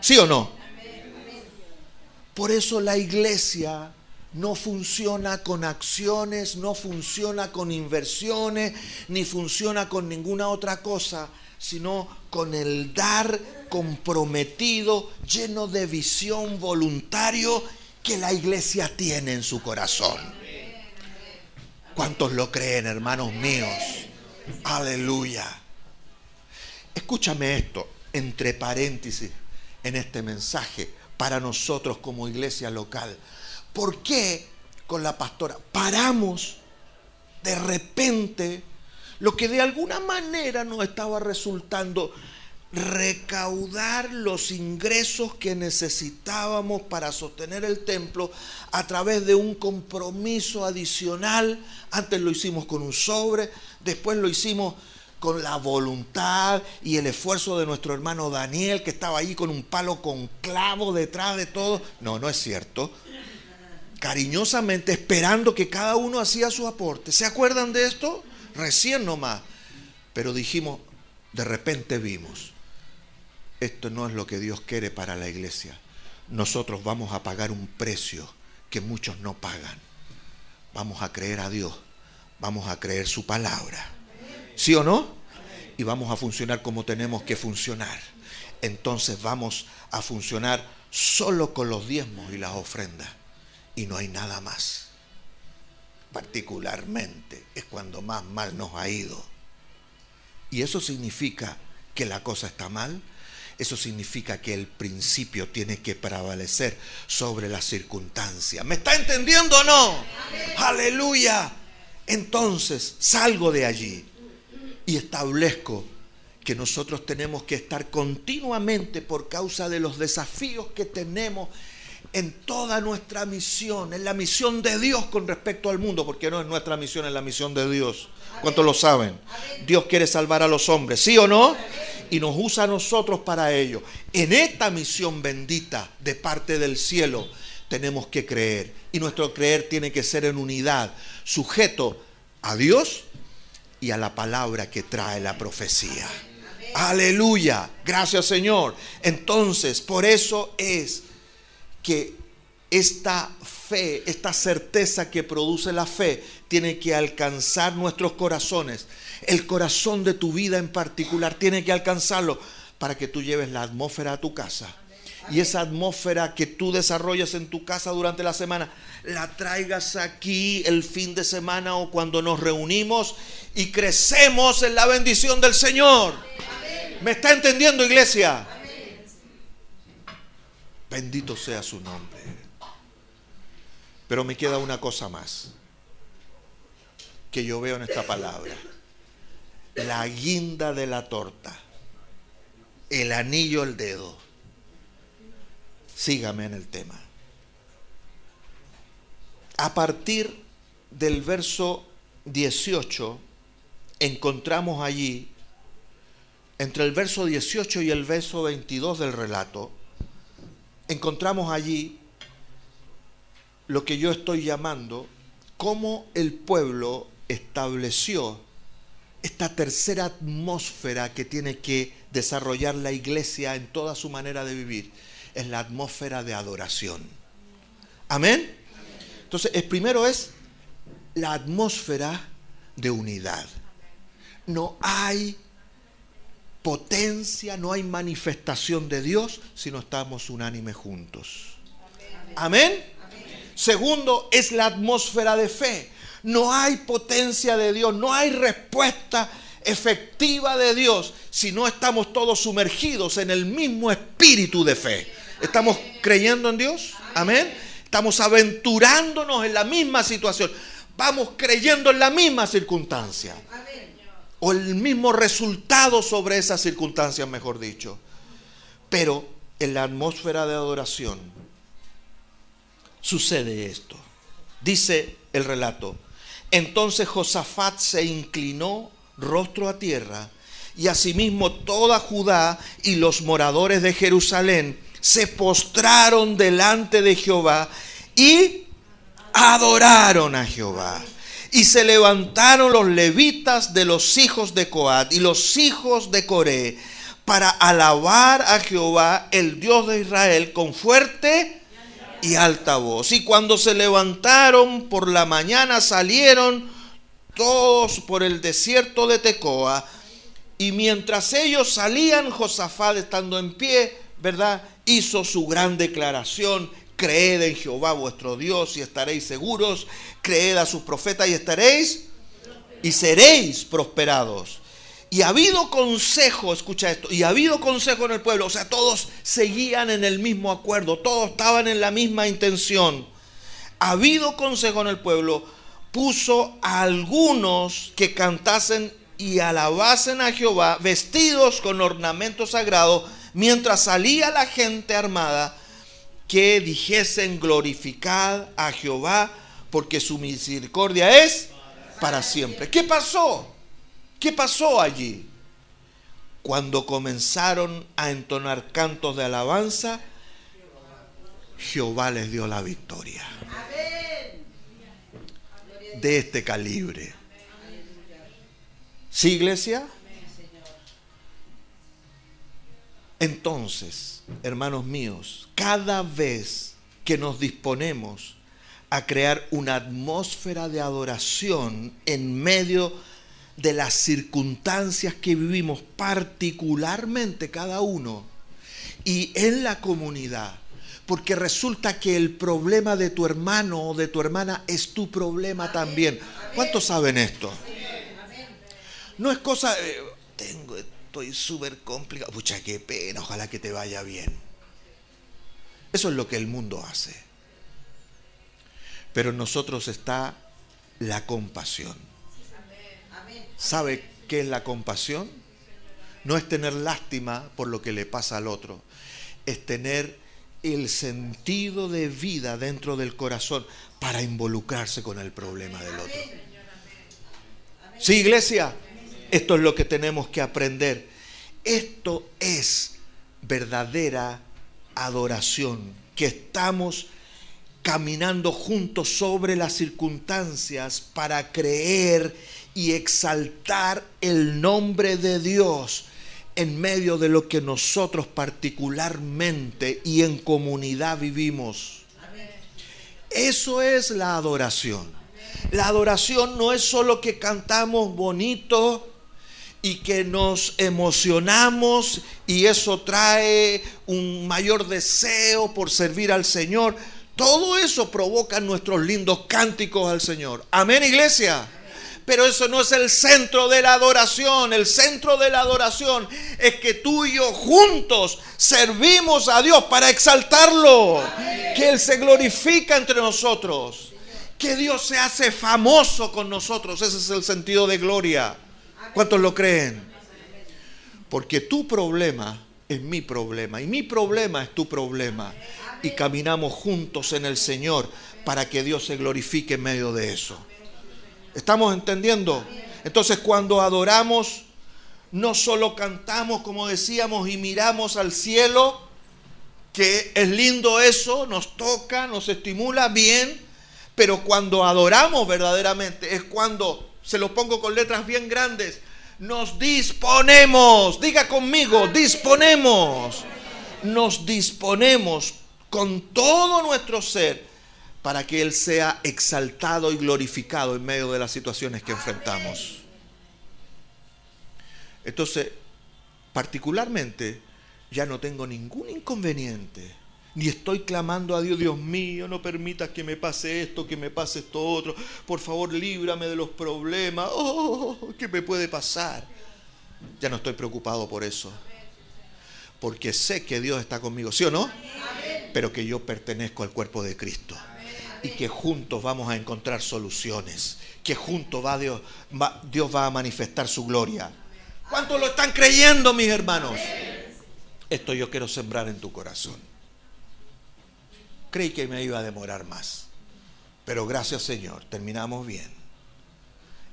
¿Sí o no? Por eso la iglesia no funciona con acciones, no funciona con inversiones, ni funciona con ninguna otra cosa, sino con el dar comprometido, lleno de visión, voluntario, que la iglesia tiene en su corazón. ¿Cuántos lo creen, hermanos míos? Aleluya. Escúchame esto, entre paréntesis, en este mensaje, para nosotros como iglesia local. ¿Por qué con la pastora paramos de repente, lo que de alguna manera nos estaba resultando recaudar los ingresos que necesitábamos para sostener el templo a través de un compromiso adicional. Antes lo hicimos con un sobre, después lo hicimos con la voluntad y el esfuerzo de nuestro hermano Daniel, que estaba ahí con un palo con clavo detrás de todo. No, no es cierto. Cariñosamente esperando que cada uno hacía su aporte. ¿Se acuerdan de esto? Recién nomás. Pero dijimos, de repente vimos, esto no es lo que Dios quiere para la iglesia. Nosotros vamos a pagar un precio que muchos no pagan. Vamos a creer a Dios. Vamos a creer su palabra. ¿Sí o no? Y vamos a funcionar como tenemos que funcionar. Entonces vamos a funcionar solo con los diezmos y las ofrendas. Y no hay nada más. Particularmente es cuando más mal nos ha ido. ¿Y eso significa que la cosa está mal? Eso significa que el principio tiene que prevalecer sobre las circunstancias. ¿Me está entendiendo o no? ¡Amén! ¡Aleluya! Entonces salgo de allí y establezco que nosotros tenemos que estar continuamente, por causa de los desafíos que tenemos en toda nuestra misión, en la misión de Dios con respecto al mundo, porque no es nuestra misión, es la misión de Dios. ¿Cuántos lo saben? Dios quiere salvar a los hombres, ¿sí o no? Y nos usa a nosotros para ello. En esta misión bendita de parte del cielo tenemos que creer, y nuestro creer tiene que ser en unidad, sujeto a Dios y a la palabra que trae la profecía. Aleluya, gracias Señor. Entonces, por eso es que esta fe, esta certeza que produce la fe, tiene que alcanzar nuestros corazones. El corazón de tu vida en particular tiene que alcanzarlo para que tú lleves la atmósfera a tu casa. Y esa atmósfera que tú desarrollas en tu casa durante la semana, la traigas aquí el fin de semana o cuando nos reunimos y crecemos en la bendición del Señor. Amén. ¿Me está entendiendo, iglesia? Amén. Bendito sea su nombre. Pero me queda una cosa más que yo veo en esta palabra. La guinda de la torta, el anillo al dedo. Sígame en el tema. A partir del verso 18, encontramos allí, entre el verso 18 y el verso 22 del relato, encontramos allí lo que yo estoy llamando cómo el pueblo estableció esta tercera atmósfera que tiene que desarrollar la iglesia en toda su manera de vivir. Es la atmósfera de adoración. Amén. Entonces, el primero es la atmósfera de unidad. No hay potencia, no hay manifestación de Dios si no estamos unánimes juntos. Amén. Segundo, es la atmósfera de fe. No hay potencia de Dios, no hay respuesta efectiva de Dios si no estamos todos sumergidos en el mismo espíritu de fe. ¿Estamos creyendo en Dios? Amén. Estamos aventurándonos en la misma situación. Vamos creyendo en la misma circunstancia. O el mismo resultado sobre esas circunstancias, mejor dicho. Pero en la atmósfera de adoración sucede esto. Dice el relato: entonces Josafat se inclinó rostro a tierra, y asimismo toda Judá y los moradores de Jerusalén se postraron delante de Jehová y adoraron a Jehová. Y se levantaron los levitas de los hijos de Coat y los hijos de Coré para alabar a Jehová, el Dios de Israel, con fuerte y alta voz. Y cuando se levantaron por la mañana, salieron todos por el desierto de Tecoa. Y mientras ellos salían, Josafat, estando en pie, ¿verdad?, hizo su gran declaración: creed en Jehová vuestro Dios y estaréis seguros, creed a sus profetas y estaréis y seréis prosperados. Y ha habido consejo, escucha esto, y ha habido consejo en el pueblo, o sea, todos seguían en el mismo acuerdo, todos estaban en la misma intención. Ha habido consejo en el pueblo, puso a algunos que cantasen y alabasen a Jehová, vestidos con ornamentos sagrados, mientras salía la gente armada, que dijesen: glorificad a Jehová, porque su misericordia es para siempre. ¿Qué pasó? ¿Qué pasó allí? Cuando comenzaron a entonar cantos de alabanza, Jehová les dio la victoria. De este calibre. ¿Sí, iglesia? Entonces, hermanos míos, cada vez que nos disponemos a crear una atmósfera de adoración en medio de las circunstancias que vivimos, particularmente cada uno, y en la comunidad, porque resulta que el problema de tu hermano o de tu hermana es tu problema también. ¿Cuántos saben esto? No es cosa estoy súper complicado. Pucha, qué pena, ojalá que te vaya bien. Eso es lo que el mundo hace. Pero en nosotros está la compasión. ¿Sabe qué es la compasión? No es tener lástima por lo que le pasa al otro. Es tener el sentido de vida dentro del corazón para involucrarse con el problema del otro. ¿Sí, iglesia? Esto es lo que tenemos que aprender. Esto es verdadera adoración, que estamos caminando juntos sobre las circunstancias para creer y exaltar el nombre de Dios en medio de lo que nosotros particularmente y en comunidad vivimos. Eso es la adoración. La adoración no es solo que cantamos bonito y que nos emocionamos y eso trae un mayor deseo por servir al Señor. Todo eso provoca nuestros lindos cánticos al Señor. Amén, iglesia. Pero eso no es el centro de la adoración. El centro de la adoración es que tú y yo juntos servimos a Dios para exaltarlo. Que Él se glorifica entre nosotros. Que Dios se hace famoso con nosotros. Ese es el sentido de gloria. ¿Cuántos lo creen? Porque tu problema es mi problema y mi problema es tu problema. Y caminamos juntos en el Señor para que Dios se glorifique en medio de eso. ¿Estamos entendiendo? Entonces, cuando adoramos, no solo cantamos, como decíamos, y miramos al cielo, que es lindo eso, nos toca, nos estimula bien, pero cuando adoramos verdaderamente es cuando, se lo pongo con letras bien grandes, nos disponemos. Diga conmigo, disponemos. Nos disponemos con todo nuestro ser para que Él sea exaltado y glorificado en medio de las situaciones que enfrentamos. Entonces, particularmente, ya no tengo ningún inconveniente, ni estoy clamando a Dios: Dios mío, no permitas que me pase esto, que me pase esto otro, por favor líbrame de los problemas, ¿qué me puede pasar? Ya no estoy preocupado por eso, porque sé que Dios está conmigo, ¿sí o no? Pero que yo pertenezco al cuerpo de Cristo. Y que juntos vamos a encontrar soluciones. Que juntos Dios va a manifestar su gloria. ¿Cuántos lo están creyendo, mis hermanos? Esto yo quiero sembrar en tu corazón. Creí que me iba a demorar más, pero gracias, Señor, terminamos bien.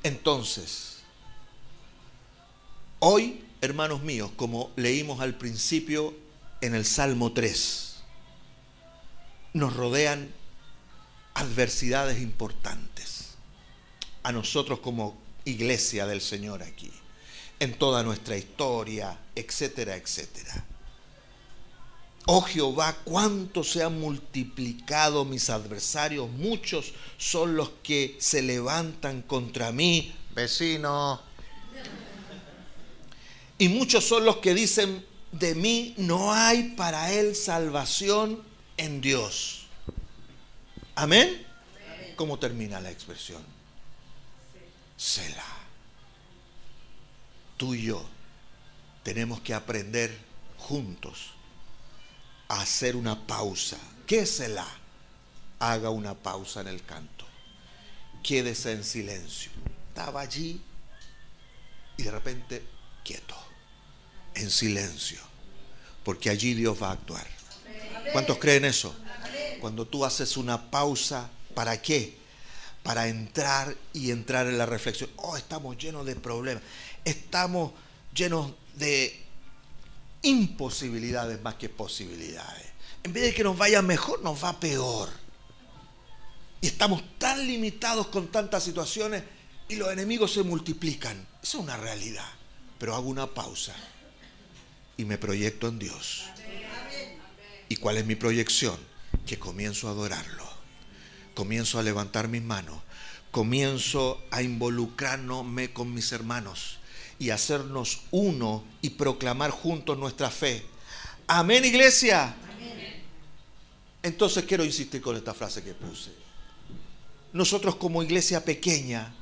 Entonces, hoy, hermanos míos, como leímos al principio en el Salmo 3, nos rodean adversidades importantes a nosotros como iglesia del Señor aquí, en toda nuestra historia, etcétera, etcétera. Oh Jehová, cuánto se han multiplicado mis adversarios, muchos son los que se levantan contra mí, vecino, y muchos son los que dicen de mí: no hay para él salvación en Dios. ¿Amén? ¿Cómo termina la expresión? Selah. Tú y yo tenemos que aprender juntos a hacer una pausa. ¿Qué es Selah? Haga una pausa en el canto quédese en silencio. Estaba allí y de repente quieto, en silencio, porque allí Dios va a actuar. ¿Cuántos creen eso? Cuando tú haces una pausa, ¿para qué? Para entrar en la reflexión. Oh, estamos llenos de problemas, estamos llenos de imposibilidades más que posibilidades. En vez de que nos vaya mejor, nos va peor. Y estamos tan limitados con tantas situaciones y los enemigos se multiplican. Esa es una realidad. Pero hago una pausa y me proyecto en Dios. ¿Y cuál es mi proyección? Que comienzo a adorarlo. Comienzo a levantar mis manos. Comienzo a involucrarme con mis hermanos y hacernos uno y proclamar juntos nuestra fe. Amén, iglesia. Amén. Entonces quiero insistir con esta frase que puse. Nosotros como iglesia pequeña,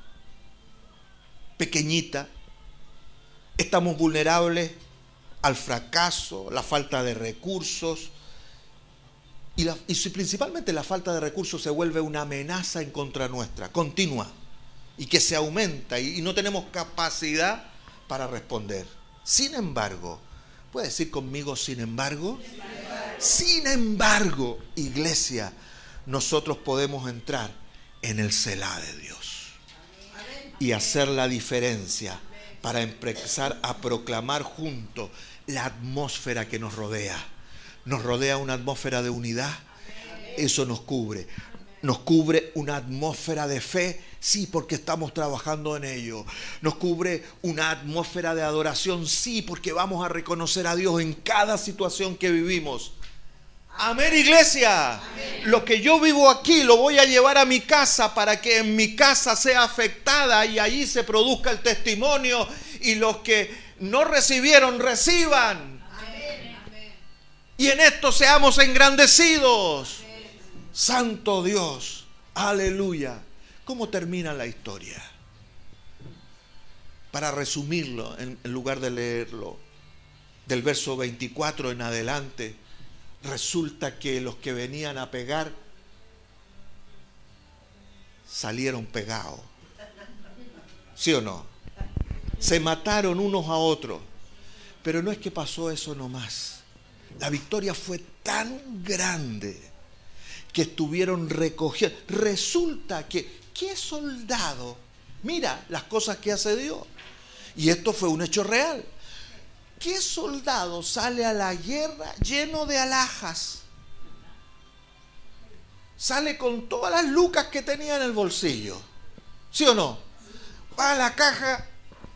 pequeñita, estamos vulnerables al fracaso, la falta de recursos, y principalmente la falta de recursos se vuelve una amenaza en contra nuestra, continua, y que se aumenta, y no tenemos capacidad para responder. Sin embargo, ¿puede decir conmigo sin embargo? Sin embargo, iglesia, nosotros podemos entrar en el Selah de Dios y hacer la diferencia para empezar a proclamar juntos la atmósfera que nos rodea. Nos rodea una atmósfera de unidad. Eso nos cubre. Nos cubre una atmósfera de fe, sí, porque estamos trabajando en ello. Nos cubre una atmósfera de adoración, sí, porque vamos a reconocer a Dios en cada situación que vivimos. Amén, iglesia. Amén. Lo que yo vivo aquí lo voy a llevar a mi casa para que en mi casa sea afectada y allí se produzca el testimonio y los que no recibieron, reciban. Amén. Y en esto seamos engrandecidos. Amén. Santo Dios, aleluya. ¿Cómo termina la historia? Para resumirlo, en lugar de leerlo, del verso 24 en adelante, resulta que los que venían a pegar salieron pegados. ¿Sí o no? Se mataron unos a otros. Pero no es que pasó eso nomás. La victoria fue tan grande que estuvieron recogiendo. Resulta que, ¿qué soldado? Mira las cosas que hace Dios. Y esto fue un hecho real. ¿Qué soldado sale a la guerra lleno de alhajas? Sale con todas las lucas que tenía en el bolsillo. ¿Sí o no? Va a la caja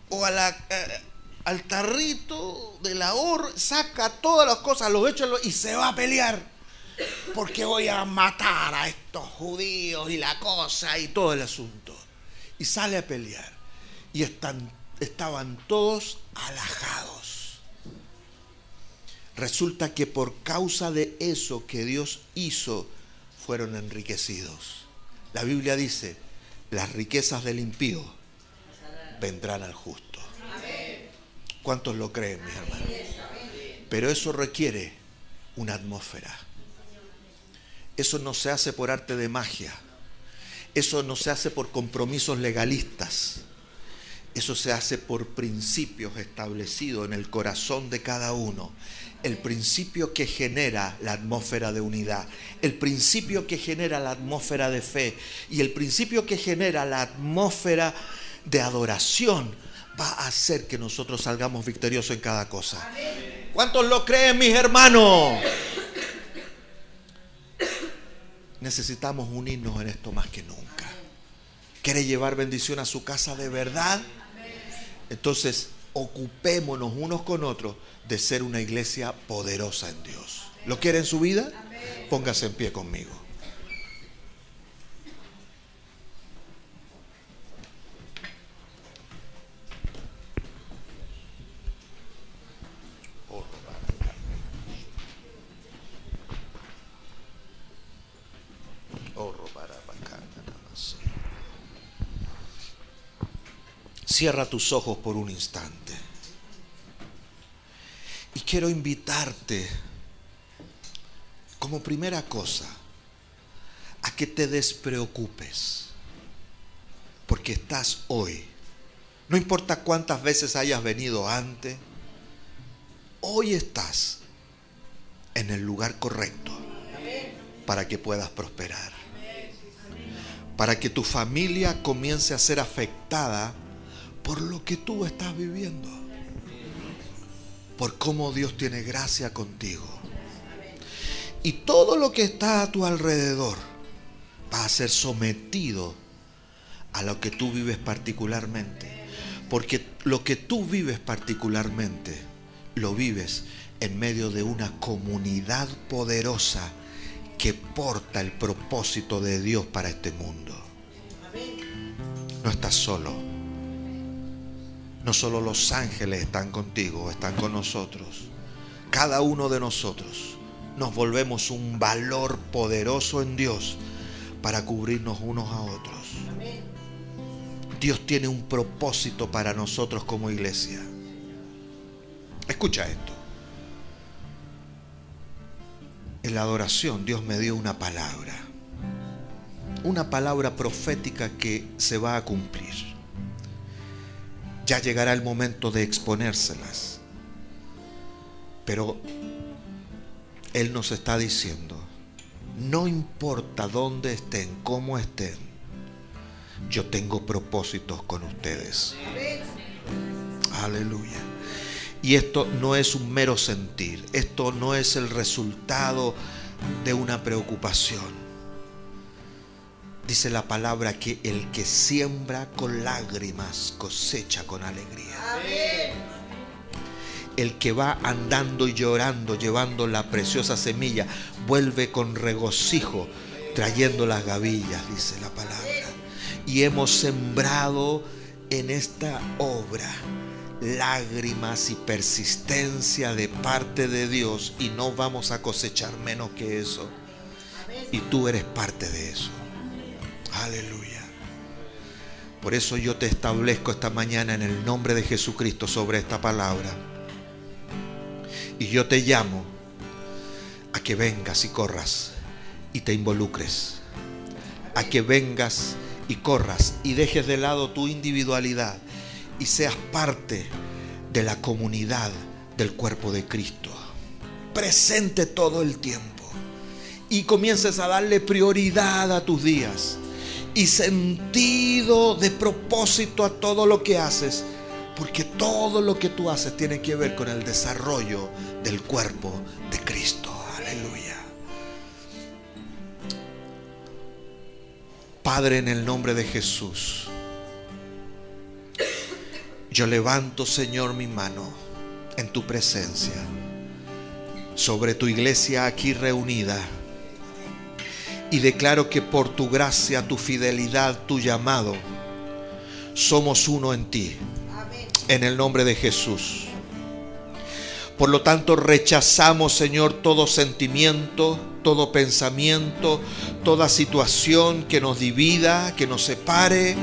o al tarrito del ahorro, saca todas las cosas, los hechos y se va a pelear. Porque voy a matar a estos judíos y la cosa y todo el asunto. Y sale a pelear. Y estaban todos alajados. Resulta que por causa de eso que Dios hizo, fueron enriquecidos. La Biblia dice, las riquezas del impío vendrán al justo. ¿Cuántos lo creen, mis hermanos? Pero eso requiere una atmósfera. Eso no se hace por arte de magia. Eso no se hace por compromisos legalistas. Eso se hace por principios establecidos en el corazón de cada uno. El principio que genera la atmósfera de unidad. El principio que genera la atmósfera de fe. Y el principio que genera la atmósfera de adoración va a hacer que nosotros salgamos victoriosos en cada cosa. ¿Cuántos lo creen, mis hermanos? Necesitamos unirnos en esto más que nunca. ¿Quiere llevar bendición a su casa de verdad? Entonces, ocupémonos unos con otros de ser una iglesia poderosa en Dios. ¿Lo quiere en su vida? Póngase en pie conmigo. Cierra tus ojos por un instante. Y quiero invitarte, como primera cosa, a que te despreocupes. Porque estás hoy. No importa cuántas veces hayas venido antes, hoy estás en el lugar correcto para que puedas prosperar. Para que tu familia comience a ser afectada por lo que tú estás viviendo. Por cómo Dios tiene gracia contigo. Y todo lo que está a tu alrededor va a ser sometido a lo que tú vives particularmente. Porque lo que tú vives particularmente, lo vives en medio de una comunidad poderosa que porta el propósito de Dios para este mundo. No estás solo. No solo los ángeles están contigo, están con nosotros. Cada uno de nosotros nos volvemos un valor poderoso en Dios para cubrirnos unos a otros. Dios tiene un propósito para nosotros como iglesia. Escucha esto. En la adoración Dios me dio una palabra profética que se va a cumplir. Ya llegará el momento de exponérselas. Pero Él nos está diciendo, no importa dónde estén, cómo estén, yo tengo propósitos con ustedes. Aleluya. Y esto no es un mero sentir, esto no es el resultado de una preocupación. Dice la palabra que el que siembra con lágrimas cosecha con alegría. El que va andando y llorando, llevando la preciosa semilla, vuelve con regocijo, trayendo las gavillas, dice la palabra. Y hemos sembrado en esta obra lágrimas y persistencia de parte de Dios, y no vamos a cosechar menos que eso. Y tú eres parte de eso. Aleluya. Por eso yo te establezco esta mañana en el nombre de Jesucristo sobre esta palabra. Y yo te llamo a que vengas y corras y te involucres. A que vengas y corras y dejes de lado tu individualidad y seas parte de la comunidad del cuerpo de Cristo. Presente todo el tiempo. Y comiences a darle prioridad a tus días y sentido de propósito a todo lo que haces. Porque todo lo que tú haces tiene que ver con el desarrollo del cuerpo de Cristo. Aleluya. Padre, en el nombre de Jesús, yo levanto, Señor, mi mano en tu presencia sobre tu iglesia aquí reunida. Y declaro que por tu gracia, tu fidelidad, tu llamado, somos uno en ti. En el nombre de Jesús. Por lo tanto, rechazamos, Señor, todo sentimiento, todo pensamiento, toda situación que nos divida, que nos separe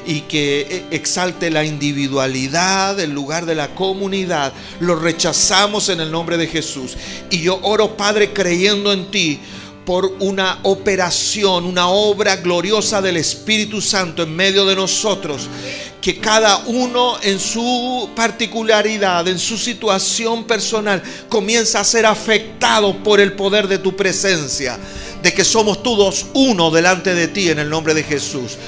y que exalte la individualidad en lugar de la comunidad. Lo rechazamos en el nombre de Jesús. Y yo oro, Padre, creyendo en ti, por una operación, una obra gloriosa del Espíritu Santo en medio de nosotros. Que cada uno en su particularidad, en su situación personal, comienza a ser afectado por el poder de tu presencia. De que somos todos uno delante de ti en el nombre de Jesús.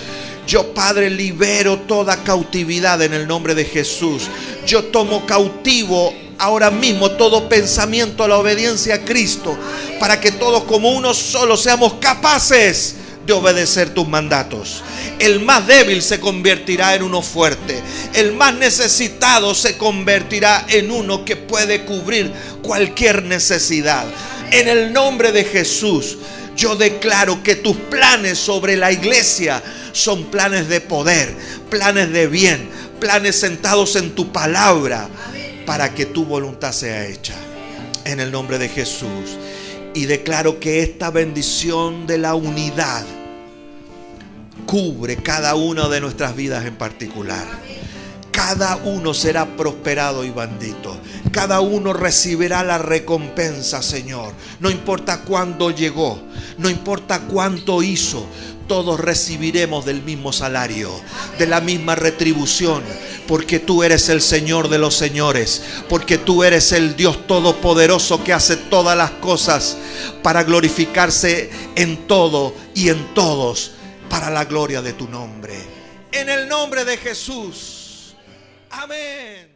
Yo, Padre, libero toda cautividad en el nombre de Jesús. Yo tomo cautivo ahora mismo todo pensamiento a la obediencia a Cristo, para que todos como uno solo seamos capaces de obedecer tus mandatos. El más débil se convertirá en uno fuerte. El más necesitado se convertirá en uno que puede cubrir cualquier necesidad. En el nombre de Jesús, yo declaro que tus planes sobre la iglesia son planes de poder, planes de bien, planes sentados en tu palabra, para que tu voluntad sea hecha. En el nombre de Jesús. Y declaro que esta bendición de la unidad cubre cada una de nuestras vidas en particular. Cada uno será prosperado y bendito. Cada uno recibirá la recompensa, Señor. No importa cuándo llegó, no importa cuánto hizo. todos recibiremos del mismo salario, de la misma retribución, porque tú eres el Señor de los señores, porque tú eres el Dios todopoderoso que hace todas las cosas para glorificarse en todo y en todos, para la gloria de tu nombre. En el nombre de Jesús. Amén.